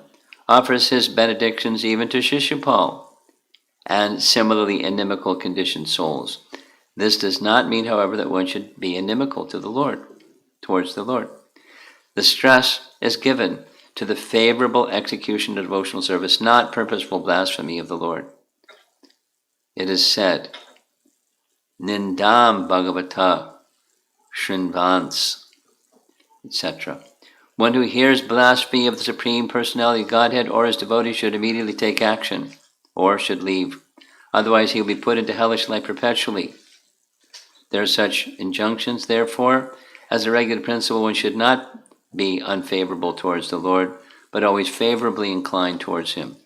offers his benedictions even to Shishupal and similarly inimical conditioned souls. This does not mean, however, that one should be inimical to the Lord, towards the Lord. The stress is given to the favorable execution of devotional service, not purposeful blasphemy of the Lord. It is said, Nindam Bhagavata Shrinvans, etc. One who hears blasphemy of the Supreme Personality of Godhead or his devotee should immediately take action, or should leave. Otherwise he will be put into hellish life perpetually. There are such injunctions, therefore, as a regular principle, one should not be unfavorable towards the Lord, but always favorably inclined towards him.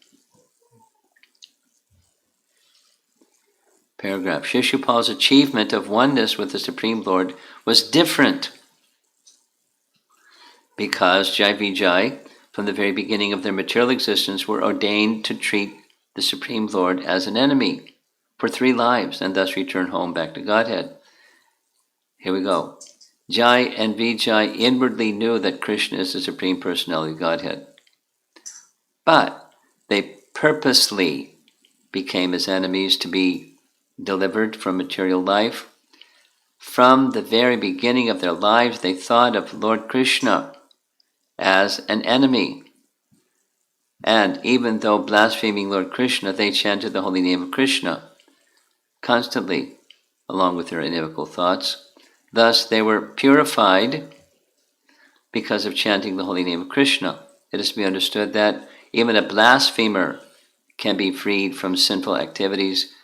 Paragraph. Shishupal's achievement of oneness with the Supreme Lord was different because Jai Vijay, from the very beginning of their material existence, were ordained to treat the Supreme Lord as an enemy for 3 lives and thus return home back to Godhead. Here we go. Jai and Vijay inwardly knew that Krishna is the Supreme Personality of Godhead, but they purposely became his enemies to be delivered from material life. From the very beginning of their lives, they thought of Lord Krishna as an enemy. And even though blaspheming Lord Krishna, they chanted the holy name of Krishna constantly, along with their inimical thoughts. Thus, they were purified because of chanting the holy name of Krishna. It is to be understood that even a blasphemer can be freed from sinful activities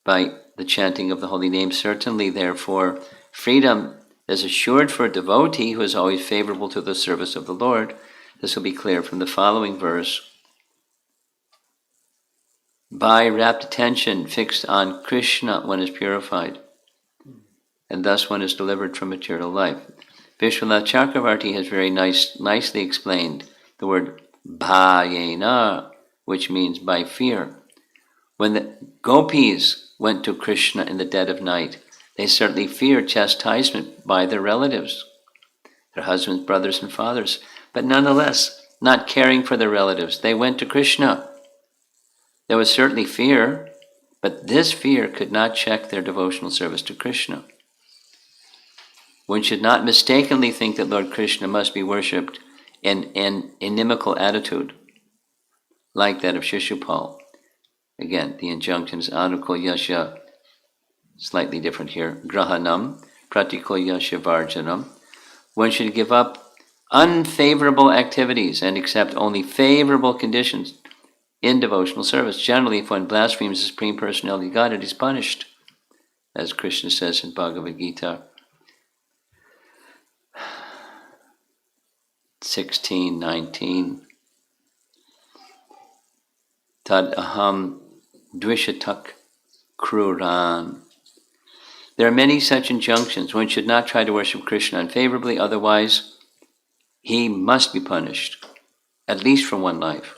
by the chanting of the holy name. Certainly, therefore, freedom is assured for a devotee who is always favorable to the service of the Lord. This will be clear from the following verse. By rapt attention fixed on Krishna, one is purified, and thus one is delivered from material life. Vishwanath Chakravarti has very nicely explained the word bhayena, which means by fear. When the gopis went to Krishna in the dead of night, they certainly feared chastisement by their relatives, their husbands, brothers, and fathers. But nonetheless, not caring for their relatives, they went to Krishna. There was certainly fear, but this fear could not check their devotional service to Krishna. One should not mistakenly think that Lord Krishna must be worshipped in an inimical attitude, like that of Shishupal. Again, the injunction is anukul yasya, slightly different here, grahanam, pratikul yasya varjanam. One should give up unfavorable activities and accept only favorable conditions in devotional service. Generally, if one blasphemes the Supreme Personality of God, it is punished, as Krishna says in Bhagavad Gita 16:19. Tad aham dvishatak kruran. There are many such injunctions. One should not try to worship Krishna unfavorably, otherwise he must be punished, at least for 1 life,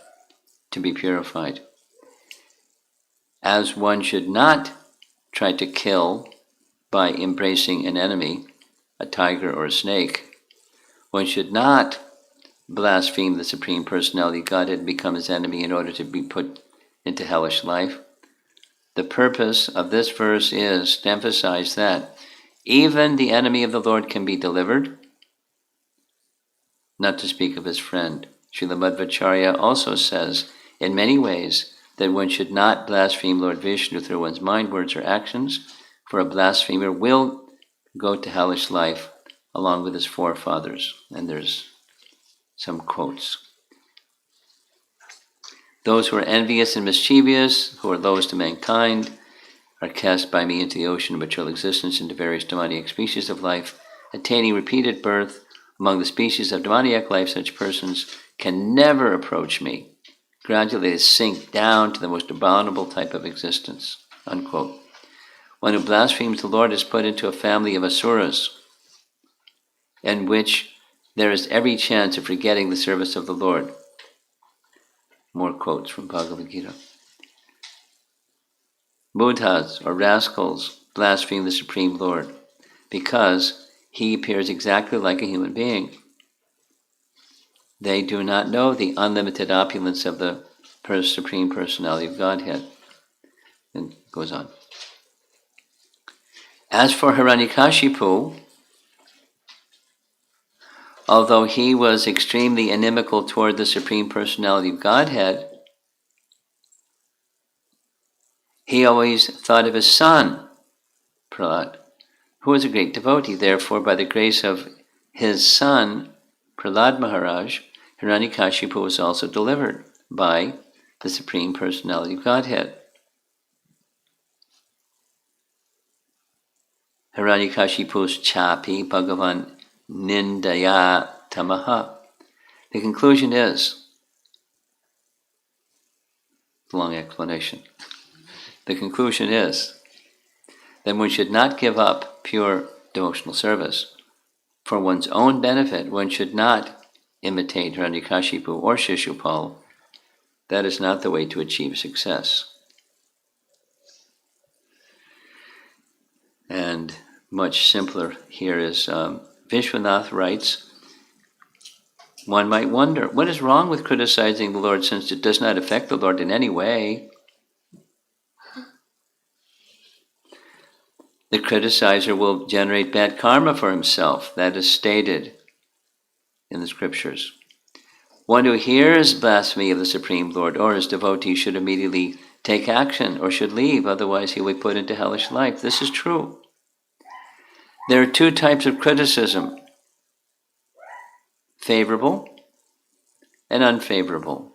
to be purified. As one should not try to kill by embracing an enemy, a tiger or a snake, one should not blaspheme the Supreme Personality of Godhead and become his enemy in order to be put into hellish life. The purpose of this verse is to emphasize that even the enemy of the Lord can be delivered, not to speak of his friend. Srila Madhvacharya also says in many ways that one should not blaspheme Lord Vishnu through one's mind, words, or actions, for a blasphemer will go to hellish life along with his forefathers. And there's some quotes. Those who are envious and mischievous, who are lowest to mankind, are cast by me into the ocean of material existence, into various demoniac species of life. Attaining repeated birth among the species of demoniac life, such persons can never approach me. Gradually they sink down to the most abominable type of existence. Unquote. One who blasphemes the Lord is put into a family of asuras, in which there is every chance of forgetting the service of the Lord. More quotes from Bhagavad Gita. Buddhas, or rascals, blaspheme the Supreme Lord because he appears exactly like a human being. They do not know the unlimited opulence of the Supreme Personality of Godhead. And it goes on. As for Hiranyakashipu, although he was extremely inimical toward the Supreme Personality of Godhead, he always thought of his son, Prahlad, who was a great devotee. Therefore, by the grace of his son, Prahlad Maharaj, Hiranyakashipu was also delivered by the Supreme Personality of Godhead. Hiranyakashipu's chapi Bhagavan nindaya tamaha. The conclusion is, long explanation. The conclusion is that one should not give up pure devotional service. For one's own benefit, one should not imitate Hiranyakashipu or Shishupal. That is not the way to achieve success. And much simpler here is Vishwanath writes, one might wonder, what is wrong with criticizing the Lord since it does not affect the Lord in any way? The criticizer will generate bad karma for himself. That is stated in the scriptures. One who hears blasphemy of the Supreme Lord or his devotee should immediately take action or should leave, otherwise he will be put into hellish life. This is true. There are two types of criticism: favorable and unfavorable.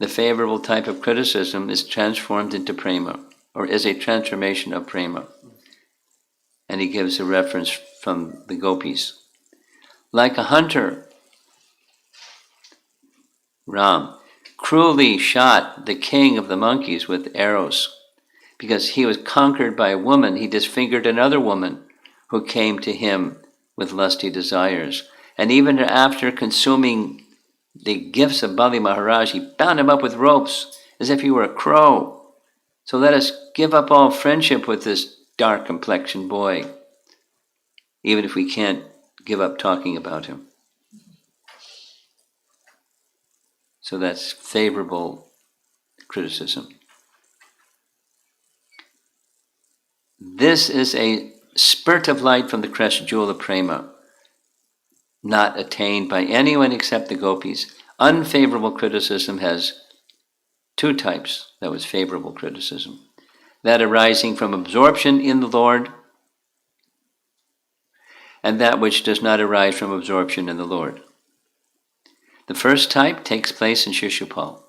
The favorable type of criticism is transformed into prema, or is a transformation of prema. And he gives a reference from the gopis. Like a hunter, Ram cruelly shot the king of the monkeys with arrows. Because he was conquered by a woman, he disfigured another woman who came to him with lusty desires. And even after consuming the gifts of Bali Maharaj, he bound him up with ropes as if he were a crow. So let us give up all friendship with this dark complexioned boy, even if we can't give up talking about him. So that's favorable criticism. This is a spurt of light from the crest jewel of prema, not attained by anyone except the gopis. Unfavorable criticism has two types. That was favorable criticism. That arising from absorption in the Lord, and that which does not arise from absorption in the Lord. The first type takes place in Shishupal.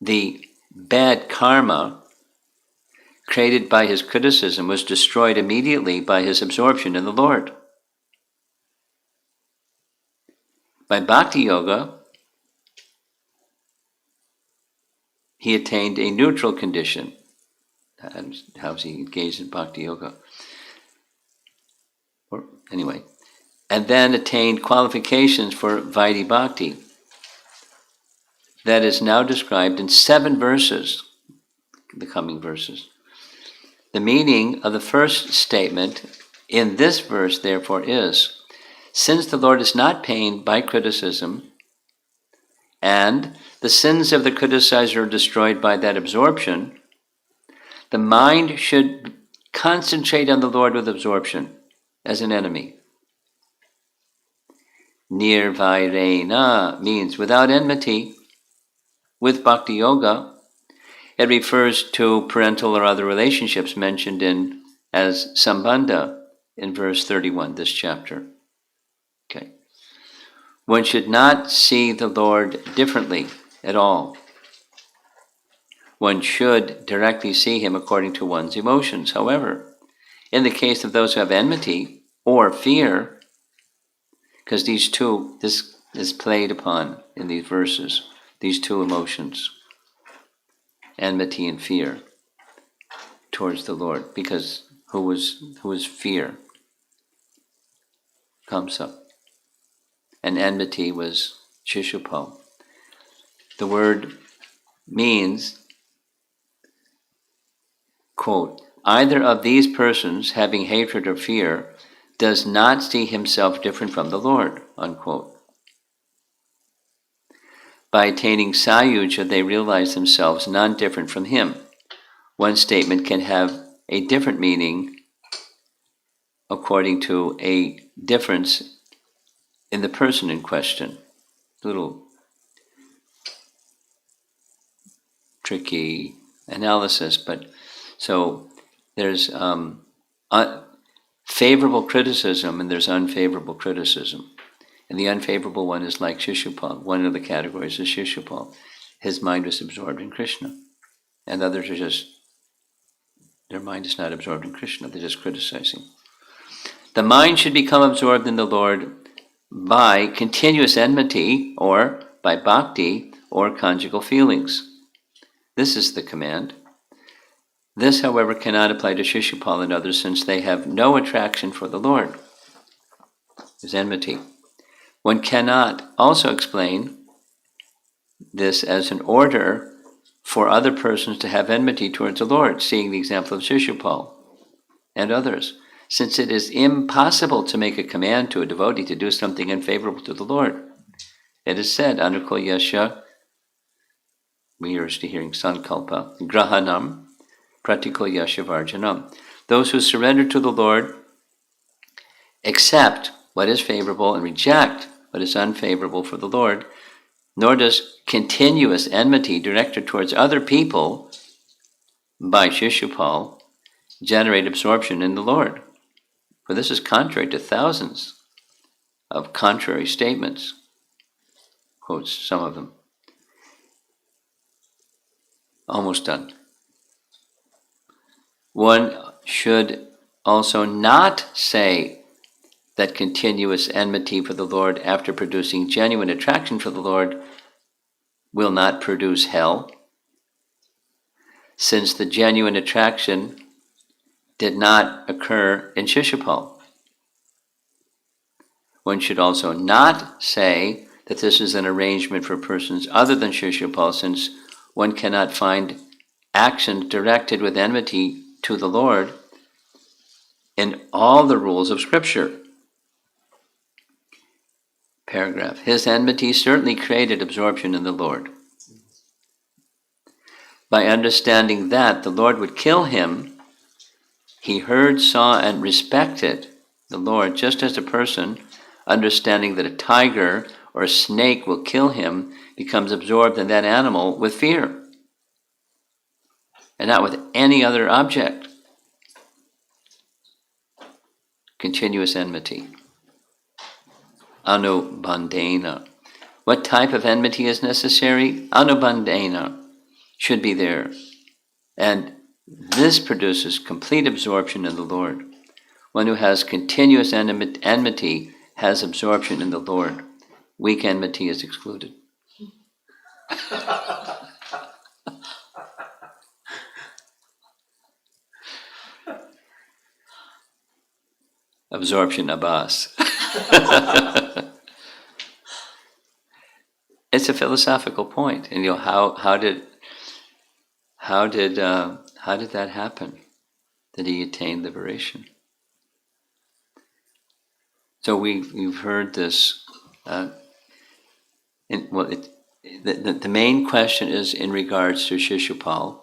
The bad karma created by his criticism was destroyed immediately by his absorption in the Lord. By Bhakti Yoga, he attained a neutral condition. How's he engaged in Bhakti Yoga? Anyway, and then attained qualifications for Vaidhi Bhakti. That is now described in 7 verses, the coming verses. The meaning of the first statement in this verse, therefore, is, since the Lord is not pained by criticism, and the sins of the criticizer are destroyed by that absorption, the mind should concentrate on the Lord with absorption as an enemy. Nirvairena means without enmity. With Bhakti Yoga, it refers to parental or other relationships mentioned in as sambandha in verse 31, this chapter. Okay. One should not see the Lord differently at all. One should directly see him according to one's emotions. However, in the case of those who have enmity or fear, because these two, this is played upon in these verses, these two emotions, enmity and fear towards the Lord, because who was fear? Kamsa. And enmity was Shishupal. The word means, quote, either of these persons having hatred or fear does not see himself different from the Lord, unquote. By attaining Sayuja, they realize themselves non-different from him. One statement can have a different meaning according to a difference in the person in question. Little tricky analysis, but so there's favorable criticism and there's unfavorable criticism. And the unfavorable one is like Shishupal. One of the categories is Shishupal. His mind was absorbed in Krishna. And others are just, their mind is not absorbed in Krishna, they're just criticizing. The mind should become absorbed in the Lord by continuous enmity or by bhakti or conjugal feelings. This is the command. This, however, cannot apply to Shishupal and others since they have no attraction for the Lord. There's enmity. One cannot also explain this as an order for other persons to have enmity towards the Lord, seeing the example of Shishupal and others, since it is impossible to make a command to a devotee to do something unfavorable to the Lord. It is said, Anukul Yasha, we are hearing Sankalpa, Grahanam, Pratikul Yasha Varjanam. Those who surrender to the Lord accept what is favorable and reject what is unfavorable for the Lord, nor does continuous enmity directed towards other people by Shishupal generate absorption in the Lord. For this is contrary to thousands of contrary statements. Quotes some of them. Almost done. One should also not say that continuous enmity for the Lord after producing genuine attraction for the Lord will not produce hell, since the genuine attraction did not occur in Shishupal. One should also not say that this is an arrangement for persons other than Shishupal, since one cannot find action directed with enmity to the Lord in all the rules of Scripture. Paragraph. His enmity certainly created absorption in the Lord. By understanding that the Lord would kill him, he heard, saw, and respected the Lord, just as a person, understanding that a tiger or a snake will kill him, becomes absorbed in that animal with fear, and not with any other object. Continuous enmity. Anubandhena. What type of enmity is necessary? Anubandhena should be there. And this produces complete absorption in the Lord. One who has continuous enmity has absorption in the Lord. Weak enmity is excluded. Absorption Abbas. It's a philosophical point, and how did that happen? That he attained liberation? So we've heard this. The main question is in regards to Shishupal,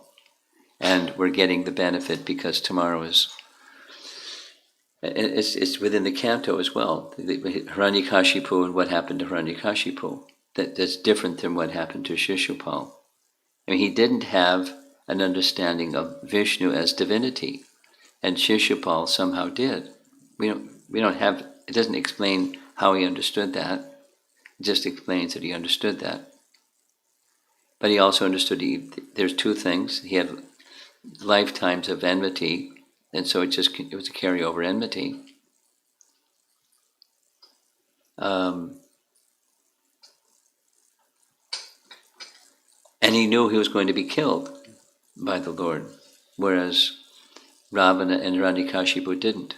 and we're getting the benefit because tomorrow is. It's within the canto as well. Hiranyakashipu and what happened to Hiranyakashipu. That's different than what happened to Shishupal. I mean, he didn't have an understanding of Vishnu as divinity, and Shishupal somehow did. We don't have. It doesn't explain how he understood that. It just explains that he understood that. But he also understood there's two things. He had lifetimes of enmity, and so it was a carryover enmity. And he knew he was going to be killed by the Lord, whereas Ravana and Hiranyakashipu didn't.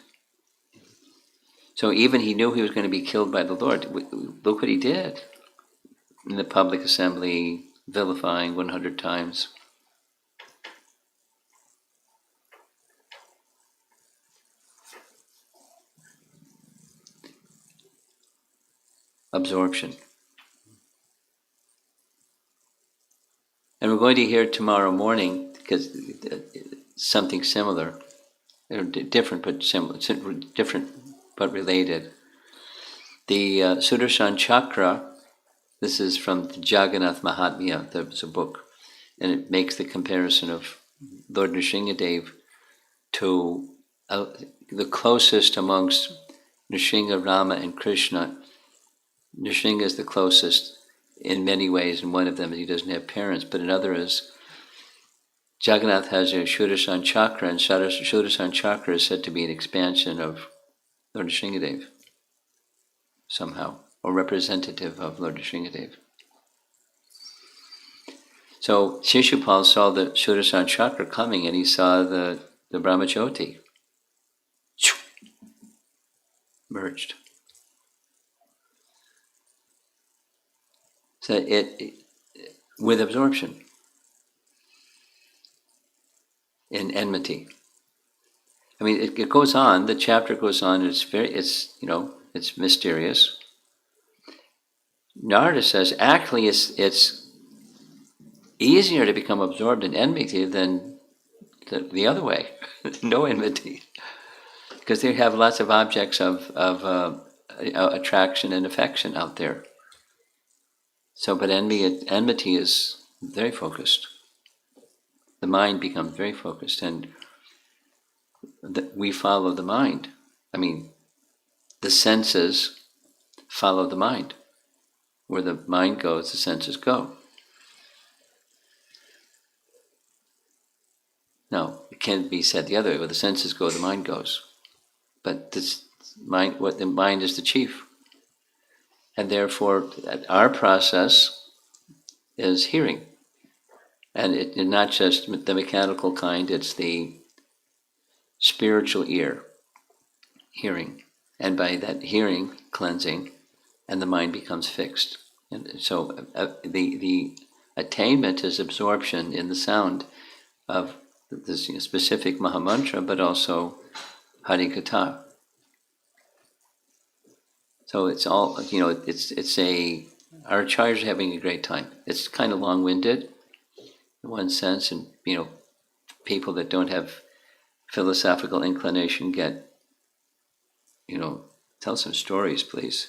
So even he knew he was going to be killed by the Lord. Look what he did in the public assembly, vilifying 100 times. Absorption. And we're going to hear tomorrow morning, because something similar, different but similar, different but related. The Sudarshan Chakra, this is from the Jagannath Mahatmya, there's a book, and it makes the comparison of Lord Nrsingadev to the closest amongst Nrsinga, Rama, and Krishna. Nrsinga is the closest in many ways, and one of them is he doesn't have parents, but another is Jagannath has a Sudarshan Chakra, and Sudarshan Chakra is said to be an expansion of Lord Nrsingadev, somehow, or representative of Lord Nrsingadev. So Shishupal saw the Sudarshan Chakra coming, and he saw the Brahmajyoti merged. So it with absorption in enmity. I mean, it goes on. The chapter goes on. It's mysterious. Narada says actually it's easier to become absorbed in enmity than the other way, no enmity, because they have lots of objects of attraction and affection out there. So, but enmity is very focused. The mind becomes very focused, and we follow the mind. I mean, the senses follow the mind. Where the mind goes, the senses go. No, it can't be said the other way. Where the senses go, the mind goes. But this mind, the mind is the chief. And therefore, our process is hearing. And it's not just the mechanical kind, it's the spiritual ear, hearing. And by that hearing, cleansing, and the mind becomes fixed. And so the attainment is absorption in the sound of this specific Mahamantra, but also Harikatha. So it's all, our acharyas are having a great time. It's kind of long-winded in one sense, and, people that don't have philosophical inclination get, tell some stories, please.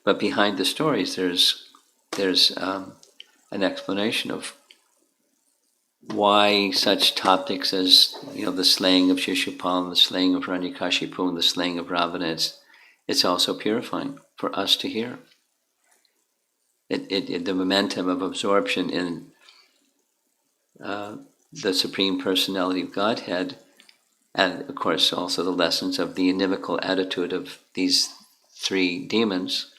But behind the stories, there's an explanation of why such topics as the slaying of Shishupal, the slaying of Hiranyakashipu, and the slaying of Ravana, it's also purifying for us to hear. The momentum of absorption in the Supreme Personality of Godhead, and of course also the lessons of the inimical attitude of these three demons,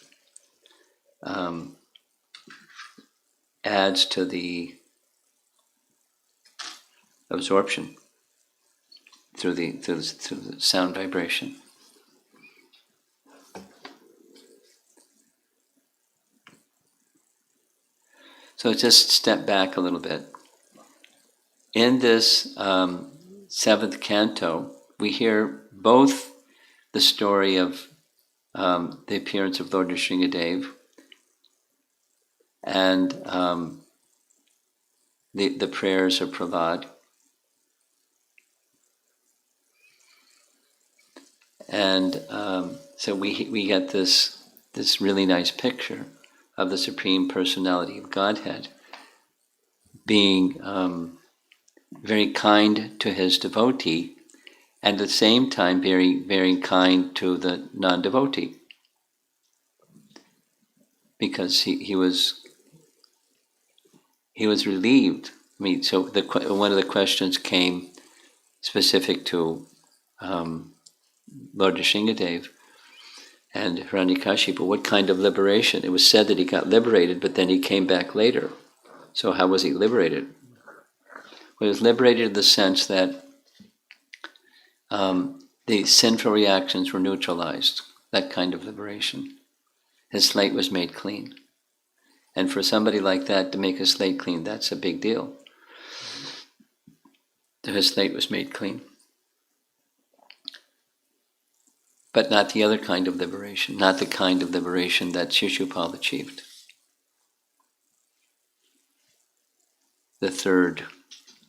adds to the absorption through the sound vibration. So just step back a little bit. In this seventh canto, we hear both the story of the appearance of Lord Nrsingadev and the prayers of Prahlad. And so we get this really nice picture of the Supreme Personality of Godhead being very kind to his devotee, and at the same time very, very kind to the non-devotee, because he was relieved. I mean, so one of the questions came specific to Lord Nrsingadev and Hiranyakashipu, what kind of liberation? It was said that he got liberated, but then he came back later. So how was he liberated? Well, he was liberated in the sense that the sinful reactions were neutralized, that kind of liberation. His slate was made clean. And for somebody like that to make a slate clean, that's a big deal. His slate was made clean. But not the other kind of liberation, not the kind of liberation that Shishupal achieved. The third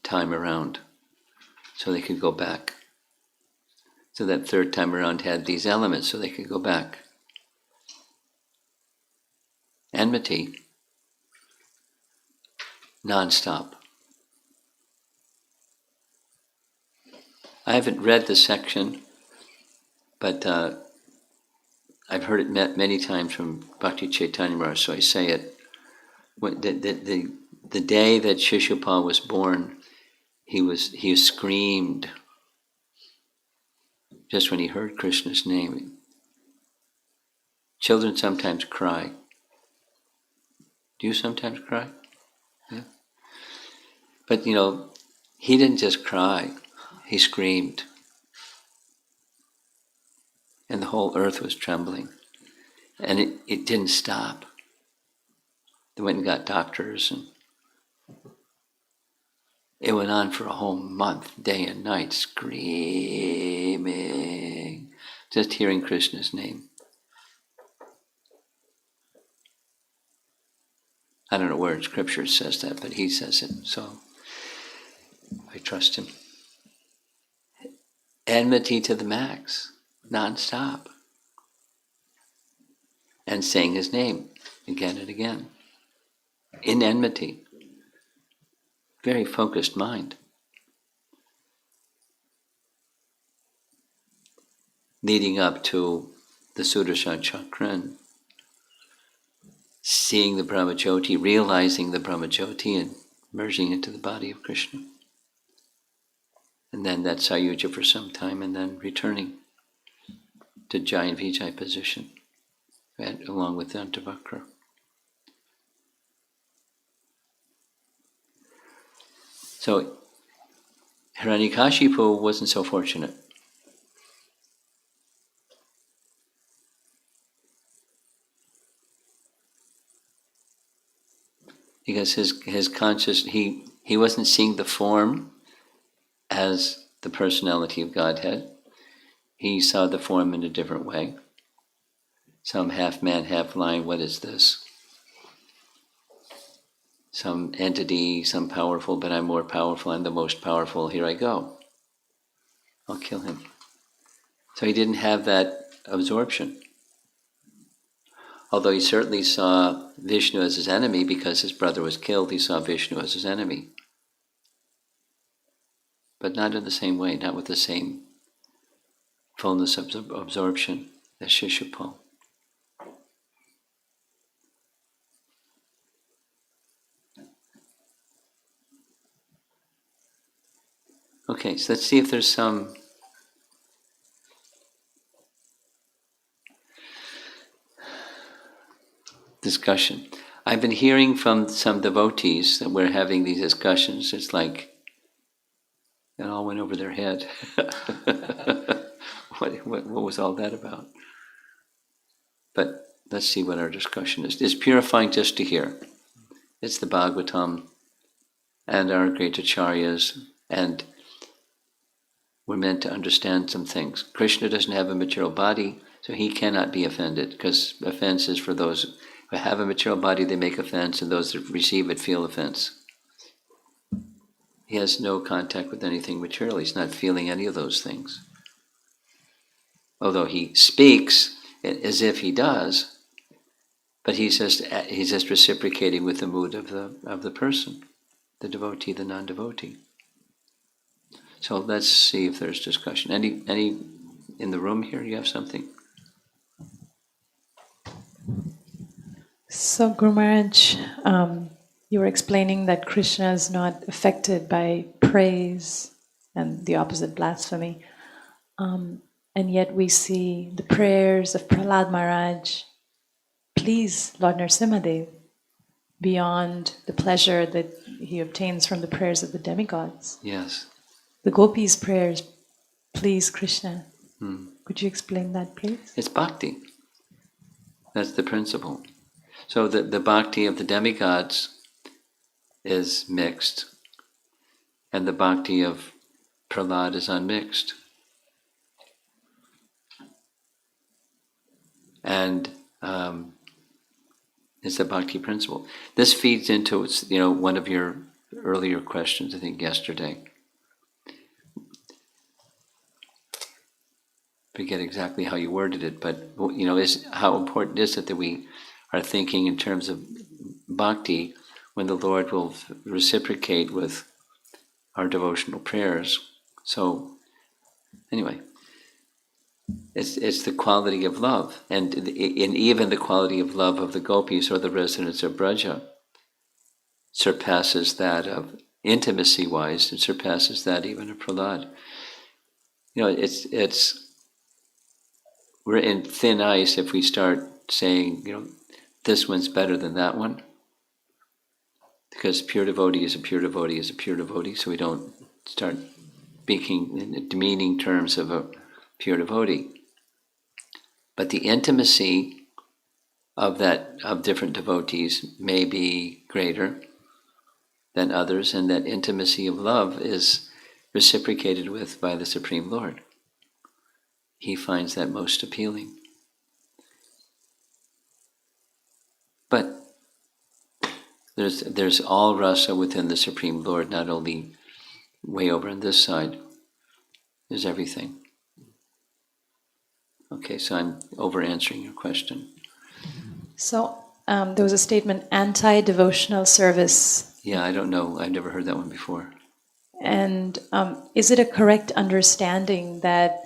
time around, so they could go back. So that third time around had these elements, so they could go back. Enmity, non-stop. I haven't read the section, but I've heard it many times from Bhakti Chaitanya Maharaj, so I say it. The day that Shishupal was born, he screamed just when he heard Krishna's name. Children sometimes cry. Do you sometimes cry? Yeah. But he didn't just cry, he screamed. And the whole earth was trembling. And it didn't stop. They went and got doctors, and it went on for a whole month, day and night, screaming, just hearing Krishna's name. I don't know where in scripture it says that, but he says it, so I trust him. Enmity to the max, non-stop. And saying his name again and again. In enmity. Very focused mind. Leading up to the Sudarshan Chakran, seeing the Brahmajyoti, realizing the Brahmajyoti, and merging into the body of Krishna. And then that Sayuja for some time, and then returning to Jai and Vijay position, and along with Dantavakra. So Hiranyakashipu wasn't so fortunate. Because his conscious, he wasn't seeing the form as the personality of Godhead. He saw the form in a different way. Some half man, half lion, what is this? Some entity, some powerful, but I'm more powerful, I'm the most powerful, here I go. I'll kill him. So he didn't have that absorption. Although he certainly saw Vishnu as his enemy because his brother was killed, he saw Vishnu as his enemy. But not in the same way, not with the same fullness of absorption as Shishupal. Okay, so let's see if there's some discussion. I've been hearing from some devotees that we're having these discussions. It's like it all went over their head. What was all that about? But let's see what our discussion is. It's purifying just to hear. It's the Bhagavatam and our great acharyas, and we're meant to understand some things. Krishna doesn't have a material body, so he cannot be offended, because offense is for those who have a material body, they make offense, and those that receive it feel offense. He has no contact with anything material. He's not feeling any of those things. Although he speaks as if he does, but he's just reciprocating with the mood of the person, the devotee, the non-devotee. So let's see if there's discussion. Any in the room here? You have something? So, Guru Maharaj, you were explaining that Krishna is not affected by praise and the opposite, blasphemy. And yet we see the prayers of Prahlad Maharaj please Lord Nrsimhadev beyond the pleasure that he obtains from the prayers of the demigods. Yes. The gopis' prayers please Krishna. Could you explain that, please? It's bhakti. That's the principle. So the bhakti of the demigods is mixed, and the bhakti of Prahlad is unmixed. And it's the bhakti principle. This feeds into one of your earlier questions, I think yesterday. Forget exactly how you worded it, but is how important is it that we are thinking in terms of bhakti when the Lord will reciprocate with our devotional prayers. So anyway, it's the quality of love, and even the quality of love of the gopis or the residents of Braja surpasses that of intimacy-wise. It surpasses that even of Prahlad. We're in thin ice if we start saying, this one's better than that one, because pure devotee is a pure devotee is a pure devotee, so we don't start speaking in demeaning terms of a pure devotee. But the intimacy of different devotees may be greater than others, and that intimacy of love is reciprocated with by the Supreme Lord. He finds that most appealing. But there's all rasa within the Supreme Lord, not only way over on this side. There's everything. Okay, so I'm over answering your question. So there was a statement, anti-devotional service. Yeah, I don't know. I've never heard that one before. And is it a correct understanding that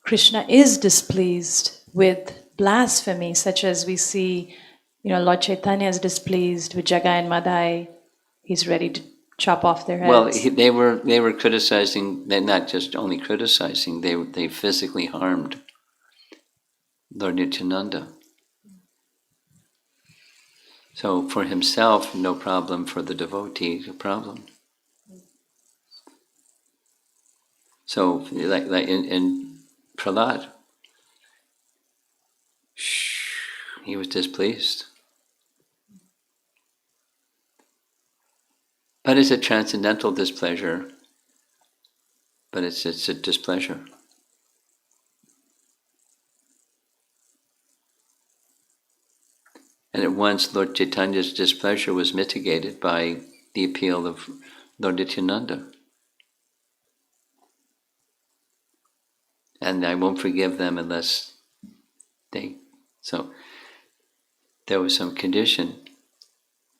Krishna is displeased with blasphemy, such as we see, Lord Chaitanya is displeased with Jagai and Madai. He's ready to chop off their heads. Well, they were criticizing. They're not just only criticizing. They physically harmed Lord Nityananda. So for himself, no problem. For the devotee, a problem. So like in Prahlad, he was displeased. But it's a transcendental displeasure. But it's a displeasure. And at once Lord Chaitanya's displeasure was mitigated by the appeal of Lord Nityananda. And I won't forgive them unless they... So there was some condition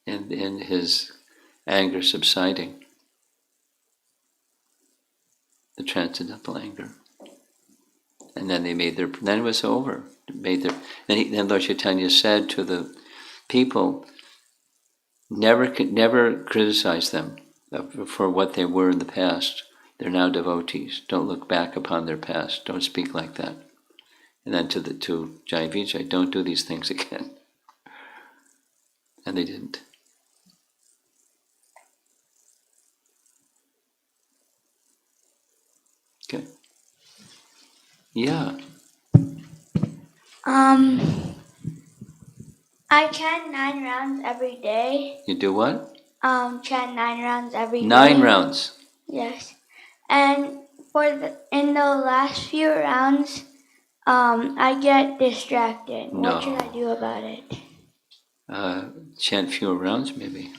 in his anger subsiding. The transcendental anger. And then they made then it was over. Then Lord Chaitanya said to the people, never criticize them for what they were in the past. They're now devotees. Don't look back upon their past. Don't speak like that. And then to Jai Vijay, don't do these things again. And they didn't. Okay. Yeah. I chant 9 rounds every day. You do what? Chant 9 rounds every day. 9 rounds. Yes. And in the last few rounds, I get distracted. No. What should I do about it? Chant fewer rounds, maybe.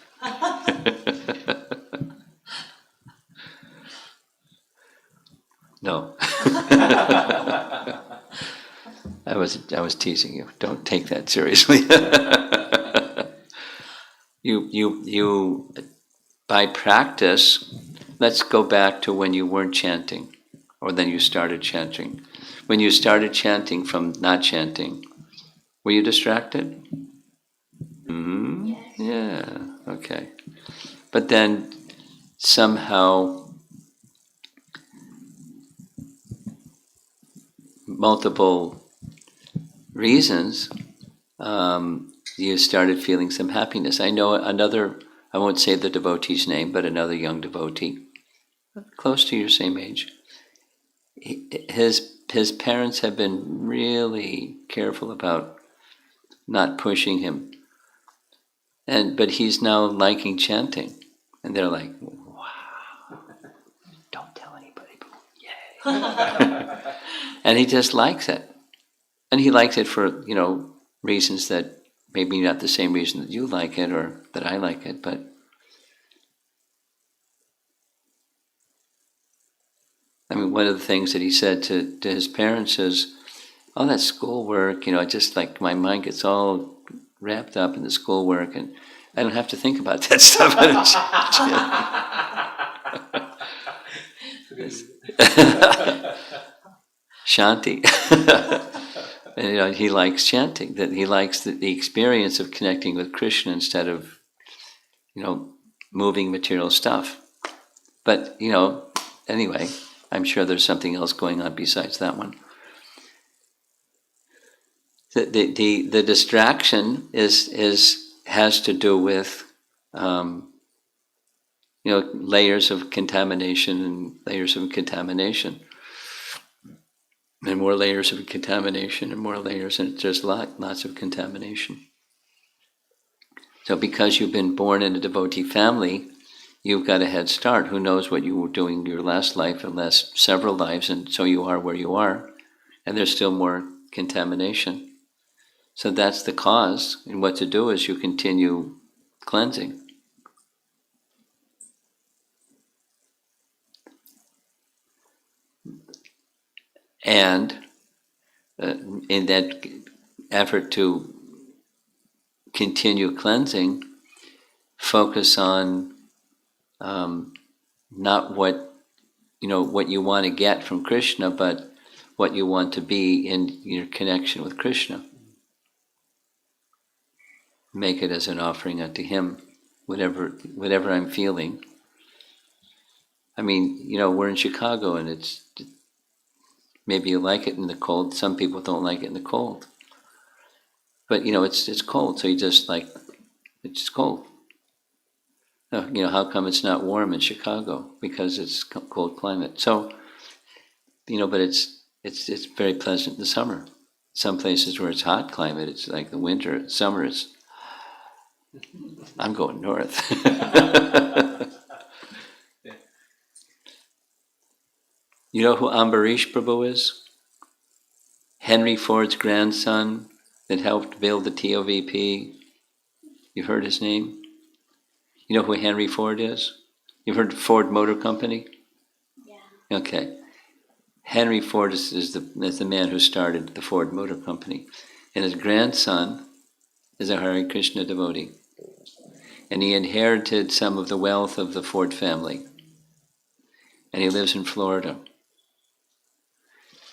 No. I was teasing you. Don't take that seriously. You by practice, let's go back to when you weren't chanting, or then you started chanting. When you started chanting from not chanting, were you distracted? Mm-hmm. Yes. Yeah, okay. But then somehow multiple reasons, you started feeling some happiness. I know another, I won't say the devotee's name, but another young devotee, close to your same age. His his parents have been really careful about not pushing him. But he's now liking chanting. And they're like, wow, don't tell anybody. Yay. And he just likes it. And he likes it for, reasons that maybe not the same reason that you like it or that I like it, but I mean, one of the things that he said to his parents is, all that schoolwork, just like my mind gets all wrapped up in the schoolwork and I don't have to think about that stuff. Shanti. And, he likes chanting, that he likes the experience of connecting with Krishna instead of, moving material stuff. But, anyway, I'm sure there's something else going on besides that one. The distraction has to do with layers of contamination and layers of contamination, and more layers of contamination and more layers, and there's lots of contamination. So because you've been born in a devotee family, you've got a head start. Who knows what you were doing your last life, unless several lives, and so you are where you are, and there's still more contamination. So that's the cause, and what to do is you continue cleansing. And in that effort to continue cleansing, focus on not what you want to get from Krishna, but what you want to be in your connection with Krishna. Make it as an offering unto him, whatever I'm feeling. I mean, we're in Chicago, and it's maybe you like it in the cold. Some people don't like it in the cold. But it's cold, so you just it's cold. How come it's not warm in Chicago? Because it's cold climate. So, but it's very pleasant in the summer. Some places where it's hot climate, it's like the winter. Summer is. I'm going north. You know who Ambarish Prabhu is? Henry Ford's grandson that helped build the TOVP. You've heard his name? You know who Henry Ford is? You've heard Ford Motor Company? Yeah. Okay. Henry Ford is the man who started the Ford Motor Company. And his grandson is a Hare Krishna devotee. And he inherited some of the wealth of the Ford family. And he lives in Florida.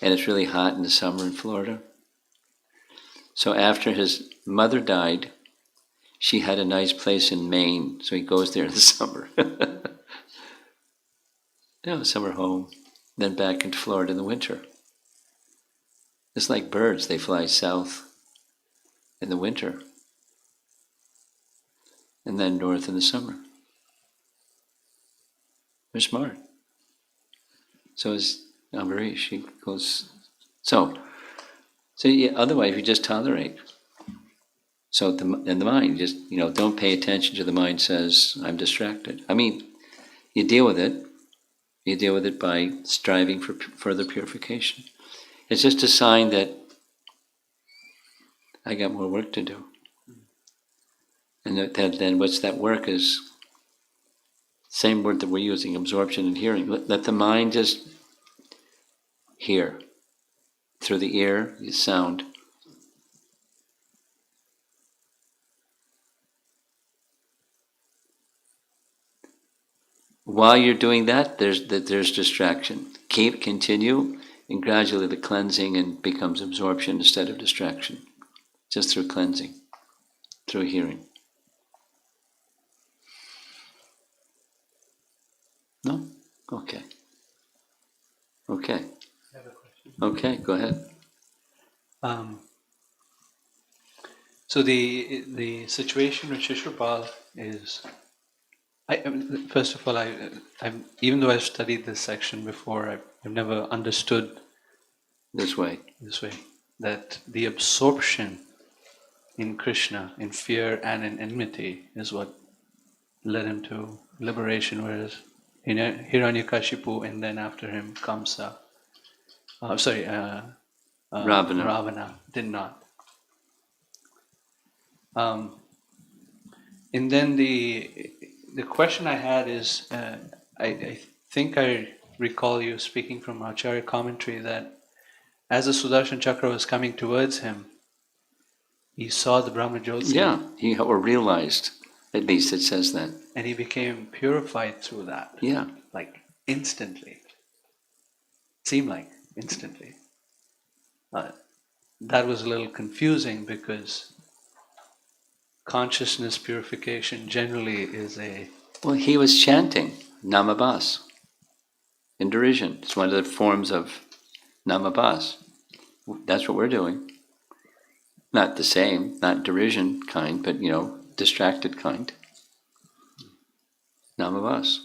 And it's really hot in the summer in Florida. So after his mother died, she had a nice place in Maine, so he goes there in the summer. Summer home, then back into Florida in the winter. It's like birds, they fly south in the winter, and then north in the summer. They're smart. So is Ambarish. He goes. So yeah, otherwise you just tolerate. So in the mind, just don't pay attention to the mind says I'm distracted. I mean, you deal with it. You deal with it by striving for further purification. It's just a sign that I got more work to do. And then what's that work is same word that we're using, absorption and hearing. Let the mind just hear. Through the ear, the sound. While you're doing that, there's distraction. Continue, and gradually the cleansing and becomes absorption instead of distraction. Just through cleansing, through hearing. No? Okay. Okay. I have a question. Okay, go ahead. So the situation with Shishupal is, first of all, I'm even though I've studied this section before, I've never understood this way. this way, that the absorption in Krishna, in fear and in enmity, is what led him to liberation, whereas Hiranyakashipu and then after him Kamsa, Ravana. Ravana did not. And then the question I had is, I think I recall you speaking from Acharya commentary that as the Sudarshan Chakra was coming towards him, he saw the Brahmajyoti, Yeah, he or realized, at least it says that. and he became purified through that, Yeah, like instantly. Seemed like instantly. That was a little confusing because consciousness purification generally is a well, he was chanting Namabas in derision. It's one of the forms of Namabas. That's what we're doing. Not the same, not derision kind, but distracted kind. Namabas.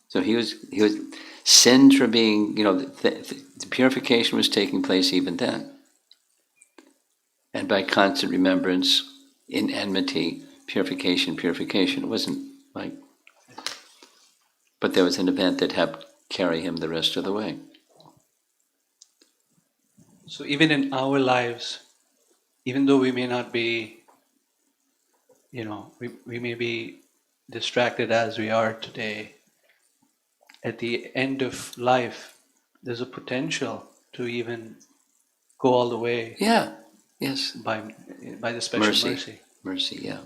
So he was sins were being, the purification was taking place even then. And by constant remembrance, in enmity, purification. It wasn't like, but there was an event that helped carry him the rest of the way. So even in our lives, even though we may not be, we may be distracted as we are today, at the end of life, there's a potential to even go all the way Yeah, yes. by the special mercy. Mercy, yeah.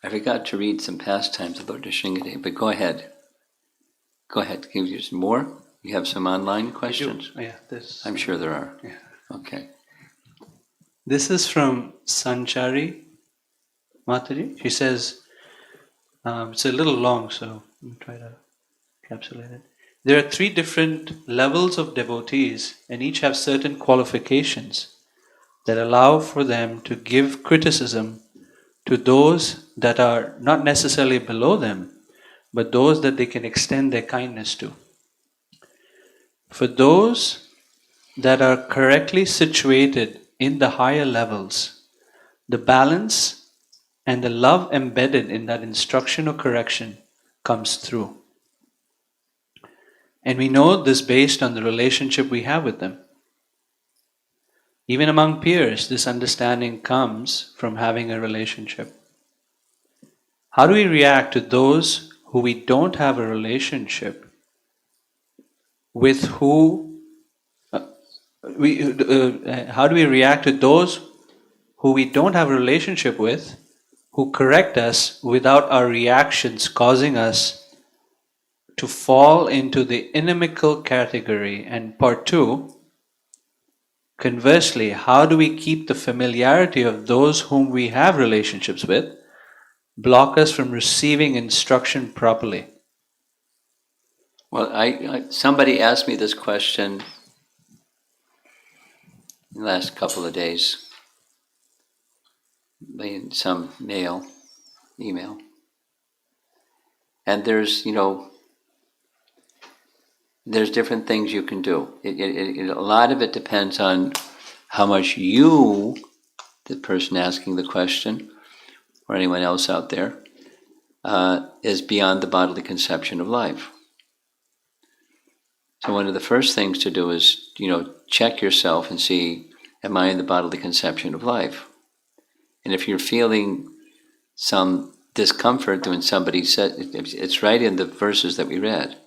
I forgot to read some pastimes about Nrsimhadev, but go ahead. Go ahead. Give you some more. You have some online questions? Yeah, this. I'm sure there are. Yeah. Okay. This is from Sanchari Mataji. She says, it's a little long, so I'm try to encapsulate it. There are 3 different levels of devotees, and each have certain qualifications that allow for them to give criticism to those that are not necessarily below them, but those that they can extend their kindness to. For those that are correctly situated in the higher levels, the balance and the love embedded in that instruction or correction comes through. And we know this based on the relationship we have with them. Even among peers, this understanding comes from having a relationship. How do we react to those who we don't have a relationship with how do we react to those who we don't have a relationship with, who correct us without our reactions causing us to fall into the inimical category? And part 2, conversely, how do we keep the familiarity of those whom we have relationships with block us from receiving instruction properly? Well, somebody asked me this question in the last couple of days, in some email. And there's different things you can do. A lot of it depends on how much you, the person asking the question, or anyone else out there, is beyond the bodily conception of life. So one of the first things to do is, check yourself and see, am I in the bodily conception of life? And if you're feeling some discomfort when somebody said, it's right in the verses that we read.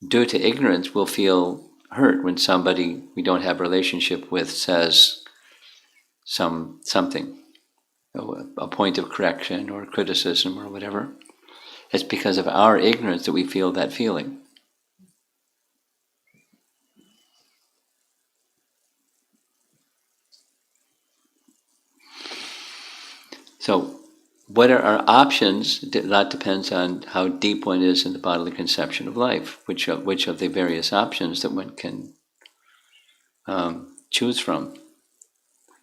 Due to ignorance, we'll feel hurt when somebody we don't have a relationship with says something, a point of correction or criticism or whatever. It's because of our ignorance that we feel that feeling. So, what are our options? That depends on how deep one is in the bodily conception of life, which of the various options that one can choose from.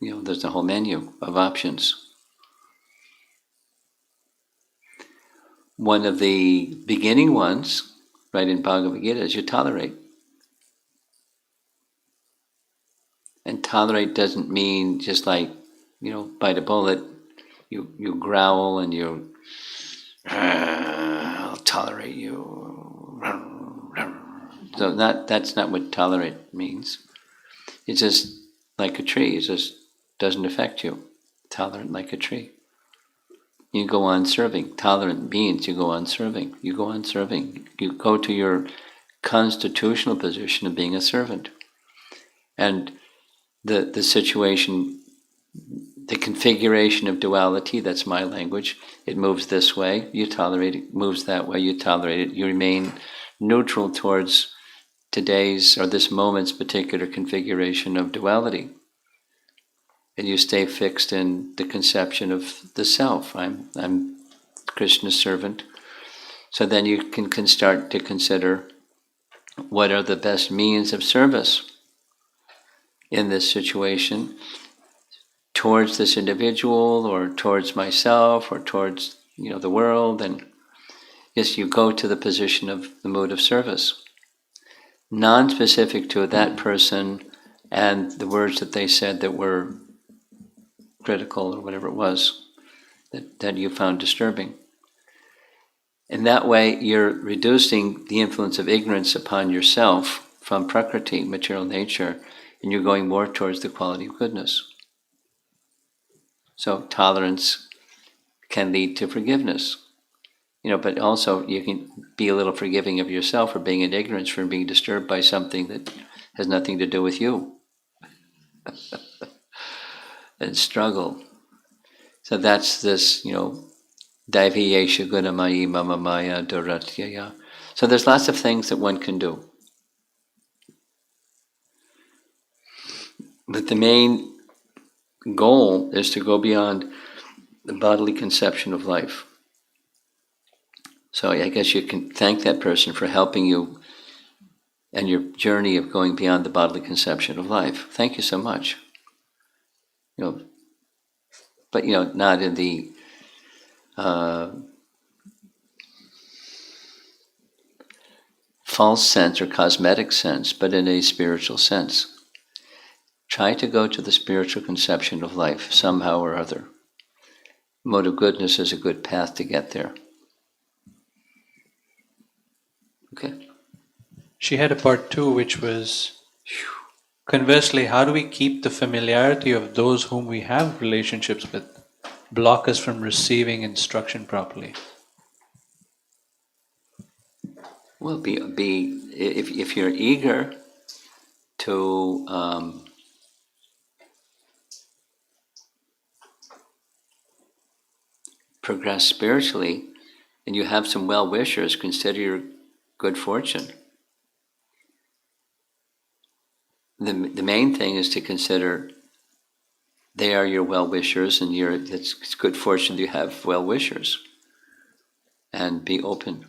There's a whole menu of options. One of the beginning ones, right in Bhagavad Gita, is you tolerate. And tolerate doesn't mean just like, bite a bullet, you growl and I'll tolerate you. So that's not what tolerate means. It's just like a tree. It just doesn't affect you. Tolerant like a tree. You go on serving. Tolerant means you go on serving. You go on serving. You go to your constitutional position of being a servant. And the situation, the configuration of duality, that's my language. It moves this way, you tolerate it. Moves that way, you tolerate it. You remain neutral towards today's or this moment's particular configuration of duality. And you stay fixed in the conception of the self. I'm Krishna's servant. So then you can start to consider what are the best means of service in this situation towards this individual or towards myself or towards the world. And yes, you go to the position of the mood of service, non-specific to that person and the words that they said that were critical or whatever it was that you found disturbing. In that way, you're reducing the influence of ignorance upon yourself from Prakriti, material nature, and you're going more towards the quality of goodness. So tolerance can lead to forgiveness, but also you can be a little forgiving of yourself for being in ignorance, for being disturbed by something that has nothing to do with you. And struggle. So that's this, Daiviyesha gunamayi mama maya duratyaya. So there's lots of things that one can do. But the main goal is to go beyond the bodily conception of life. So I guess you can thank that person for helping you and your journey of going beyond the bodily conception of life. Thank you so much. But not in the false sense or cosmetic sense, but in a spiritual sense. Try to go to the spiritual conception of life somehow or other. Mode of goodness is a good path to get there. Okay. She had a part 2, which was, conversely, how do we keep the familiarity of those whom we have relationships with block us from receiving instruction properly? Well, if you're eager to progress spiritually, and you have some well-wishers, consider your good fortune. The main thing is to consider they are your well-wishers, and it's good fortune you have well-wishers, and be open.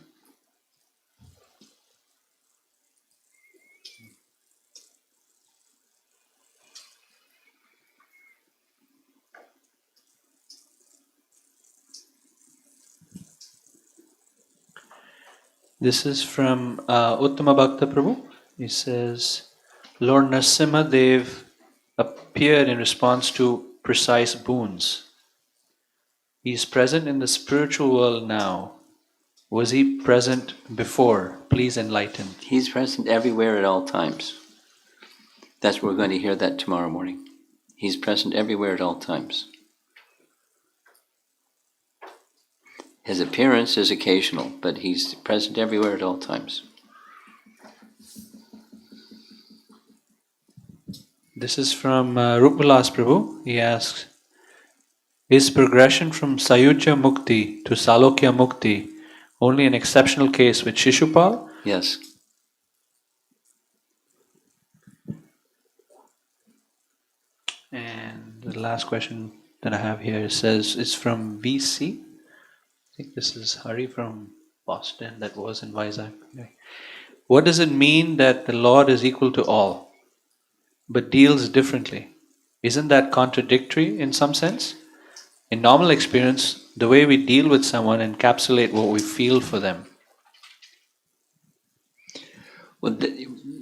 This is from Uttama Bhakta Prabhu. He says, Lord Narasimha Dev appeared in response to precise boons. He is present in the spiritual world now. Was he present before? Please enlighten. He's present everywhere at all times. That's what we're going to hear that tomorrow morning. He's present everywhere at all times. His appearance is occasional, but he's present everywhere at all times. This is from Rupalas Prabhu. He asks, is progression from Sayujya Mukti to Salokya Mukti only an exceptional case with Shishupal? Yes. And the last question that I have here says, it's from VC. I think this is Hari from Boston that was in Vizag. What does it mean that the Lord is equal to all, but deals differently? Isn't that contradictory in some sense? In normal experience, the way we deal with someone encapsulate what we feel for them. Well,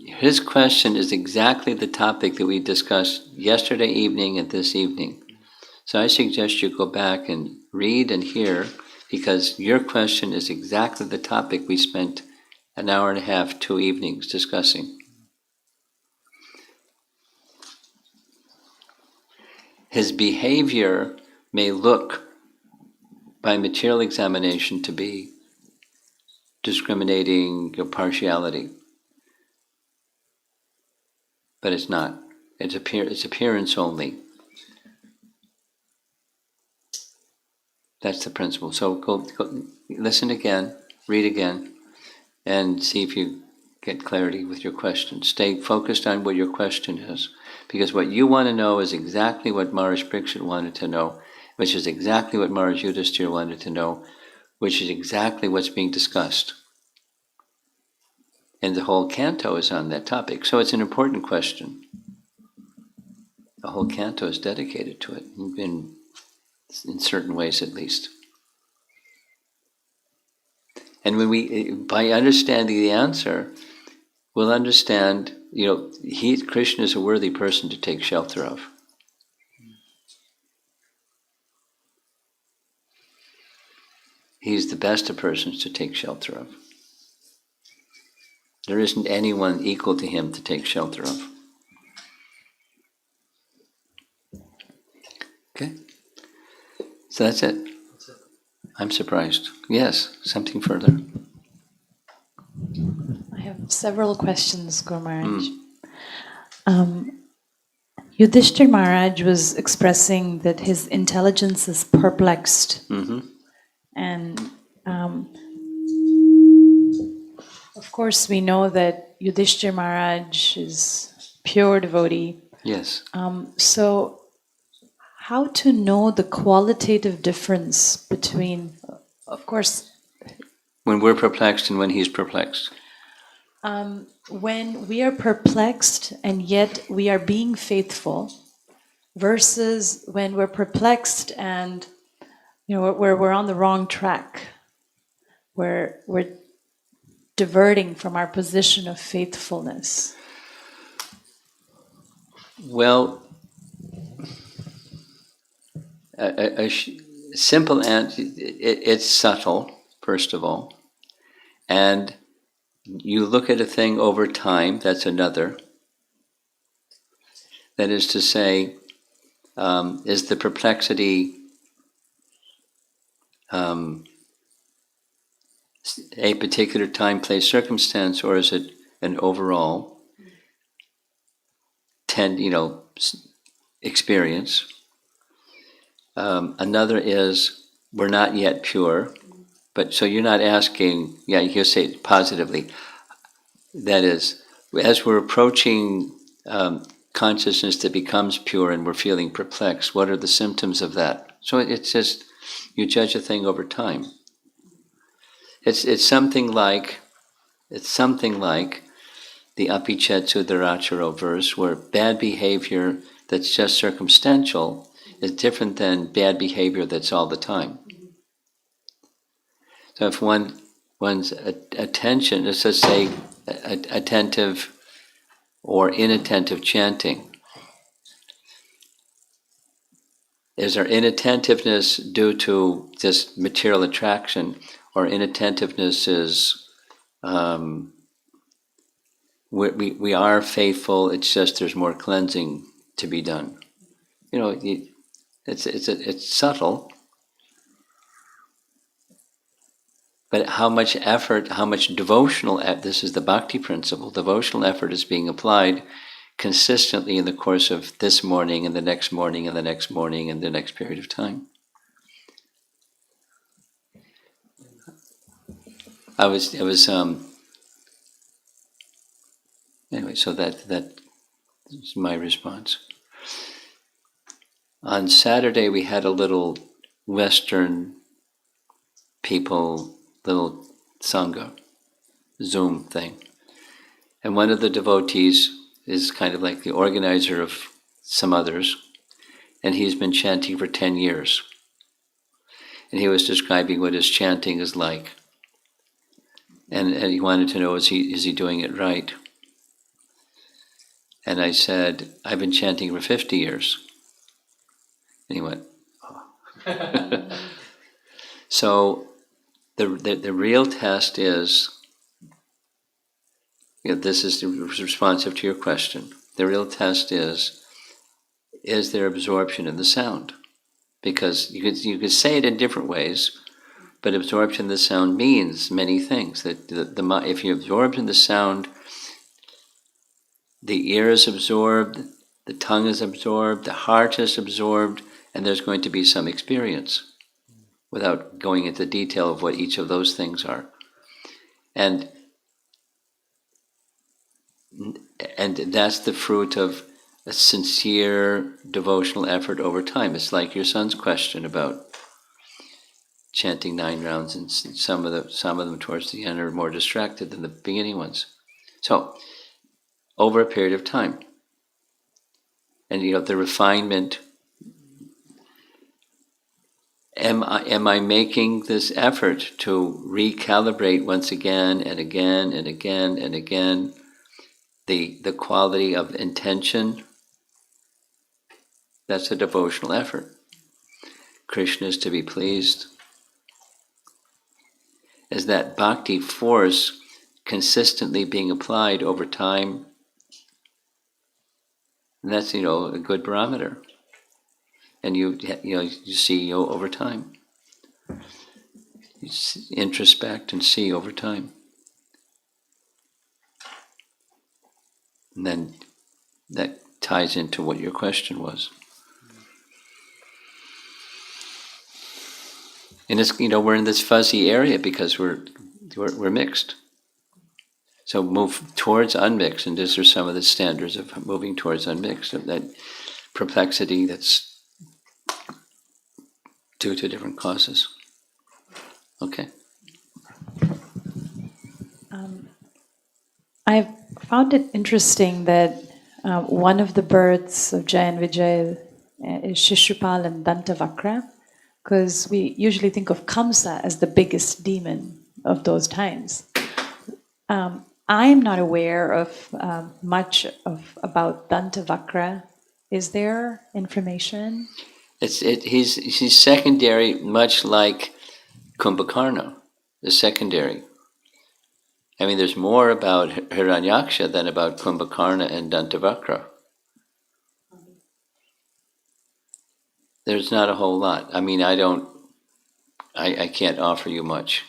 his question is exactly the topic that we discussed yesterday evening and this evening. So I suggest you go back and read and hear, because your question is exactly the topic we spent an hour and a half, 2 evenings discussing. His behavior may look, by material examination, to be discriminating or partiality, but it's not. It's appearance only. That's the principle. So go listen again, read again, and see if you get clarity with your question. Stay focused on what your question is, because what you want to know is exactly what Maharaj Parikshit wanted to know, which is exactly what Maharaj Yudhisthira wanted to know, which is exactly what's being discussed. And the whole canto is on that topic. So it's an important question. The whole canto is dedicated to it, in certain ways at least. And when we, by understanding the answer, we'll understand, Krishna is a worthy person to take shelter of. He's the best of persons to take shelter of. There isn't anyone equal to him to take shelter of. Okay? So that's it. I'm surprised. Yes, something further. I have several questions, Guru Maharaj. Yudhishthir Maharaj was expressing that his intelligence is perplexed. Mm-hmm. And of course, we know that Yudhishthir Maharaj is pure devotee. Yes. So how to know the qualitative difference between, of course, when we're perplexed and when he's perplexed. When we are perplexed and yet we are being faithful, versus when we're perplexed and where we're on the wrong track, where we're diverting from our position of faithfulness. Well, a simple answer, it's subtle, first of all. And you look at a thing over time, that's another. That is to say, is the perplexity a particular time, place, circumstance, or is it an overall experience? Another is, we're not yet pure, but so you're not asking, you say it positively. That is, as we're approaching consciousness that becomes pure and we're feeling perplexed, what are the symptoms of that? So it's just, you judge a thing over time. It's something like the Apichet Sudaracharo verse, where bad behavior that's just circumstantial is different than bad behavior that's all the time. So if one's attention, let's just say attentive or inattentive chanting, is there inattentiveness due to just material attraction, or inattentiveness is we are faithful, it's just there's more cleansing to be done. It's subtle, but how much effort, how much devotional, this is the bhakti principle, devotional effort is being applied consistently in the course of this morning and the next morning and the next morning and the next period of time. Anyway, so that is my response. On Saturday, we had a little Western people, little Sangha, Zoom thing. And one of the devotees is kind of like the organizer of some others, and he's been chanting for 10 years. And he was describing what his chanting is like. And he wanted to know, is he doing it right? And I said, I've been chanting for 50 years. And he went, oh. So the real test is, this is responsive to your question. The real test is there absorption in the sound? Because you could say it in different ways, but absorption of the sound means many things. That if you're absorbed in the sound, the ear is absorbed, the tongue is absorbed, the heart is absorbed, and there's going to be some experience, without going into detail of what each of those things are. And that's the fruit of a sincere devotional effort over time. It's like your son's question about chanting 9 rounds, and some of them towards the end are more distracted than the beginning ones. So, over a period of time. And the refinement, am I making this effort to recalibrate once again and again and again and again the quality of intention? That's a devotional effort. Krishna is to be pleased. Is that bhakti force consistently being applied over time? And that's, a good barometer. And you see over time. You introspect and see over time. And then that ties into what your question was. And it's, we're in this fuzzy area because we're mixed. So move towards unmixed, and these are some of the standards of moving towards unmixed, of that perplexity that's due to different causes. Okay. I found it interesting that one of the births of Jay and Vijay is Shishupal and Dantavakra, because we usually think of Kamsa as the biggest demon of those times. I'm not aware of much about Dantavakra. Is there information? He's secondary, much like Kumbhakarna, the secondary. I mean, there's more about Hiranyaksha than about Kumbhakarna and Dantavakra. There's not a whole lot. I mean, I can't offer you much.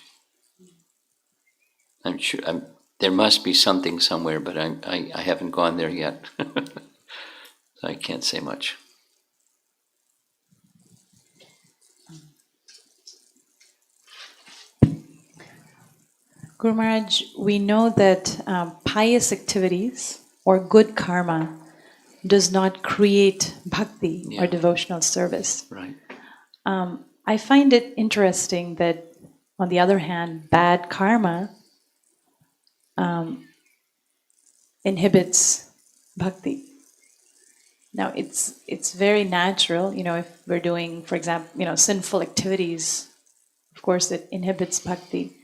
I'm sure there must be something somewhere, but I haven't gone there yet. So I can't say much. Guru Maharaj, we know that pious activities or good karma does not create bhakti or devotional service. Right. I find it interesting that, on the other hand, bad karma inhibits bhakti. Now, it's very natural, if we're doing, for example, sinful activities, of course, it inhibits bhakti.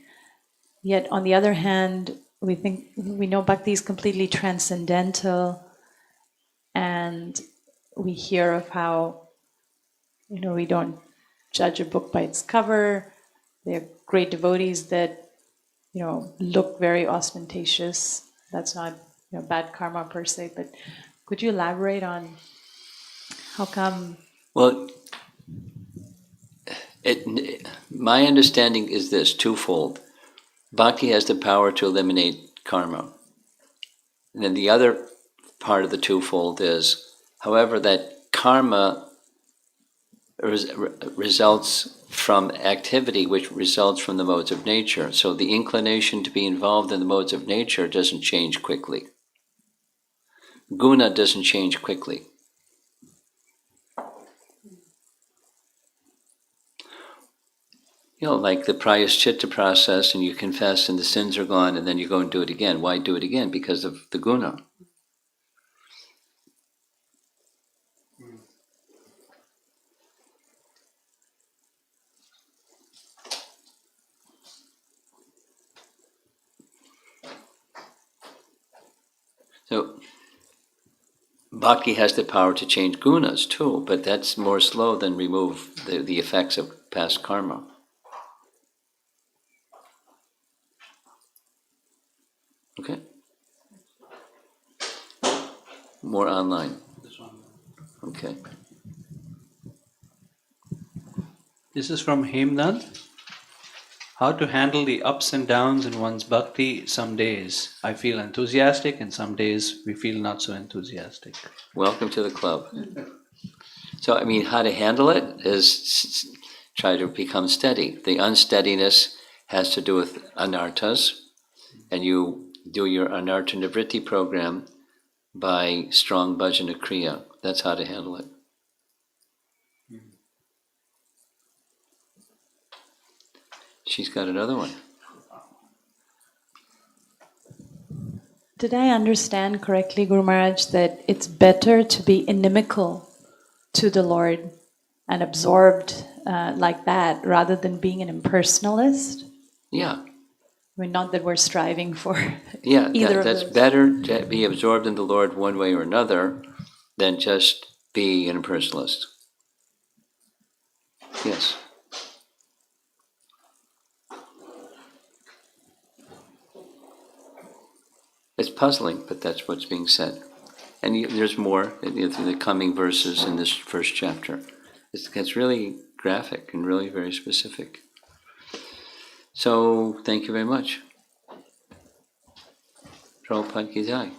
Yet, on the other hand, we know bhakti is completely transcendental, and we hear of how, we don't judge a book by its cover. There are great devotees that, look very ostentatious. That's not, bad karma per se, but could you elaborate on how come? Well, my understanding is this, twofold. Bhakti has the power to eliminate karma. And then the other part of the twofold is, however, that karma results from activity which results from the modes of nature. So the inclination to be involved in the modes of nature doesn't change quickly. Guna doesn't change quickly. Like the prayaschitta process, and you confess and the sins are gone, and then you go and do it again. Why do it again? Because of the guna. So bhakti has the power to change gunas too, but that's more slow than remove the effects of past karma. Okay. More online. This one. Okay. This is from Hemnand. How to handle the ups and downs in one's bhakti. Some days I feel enthusiastic, and some days we feel not so enthusiastic. Welcome to the club. So, I mean, how to handle it is try to become steady. The unsteadiness has to do with anarthas, and you do your anartha nivritti program by strong bhajana kriya. That's how to handle it. She's got another one. Did I understand correctly, Guru Maharaj, that it's better to be inimical to the Lord and absorbed like that rather than being an impersonalist? Yeah. I mean, not that we're striving for Yeah, either that's of those. better to be absorbed in the Lord one way or another than just be an impersonalist. Yes. It's puzzling, but that's what's being said. And there's more in the coming verses in this first chapter. It gets really graphic and really very specific. So, thank you very much. Prabhupada ki jai.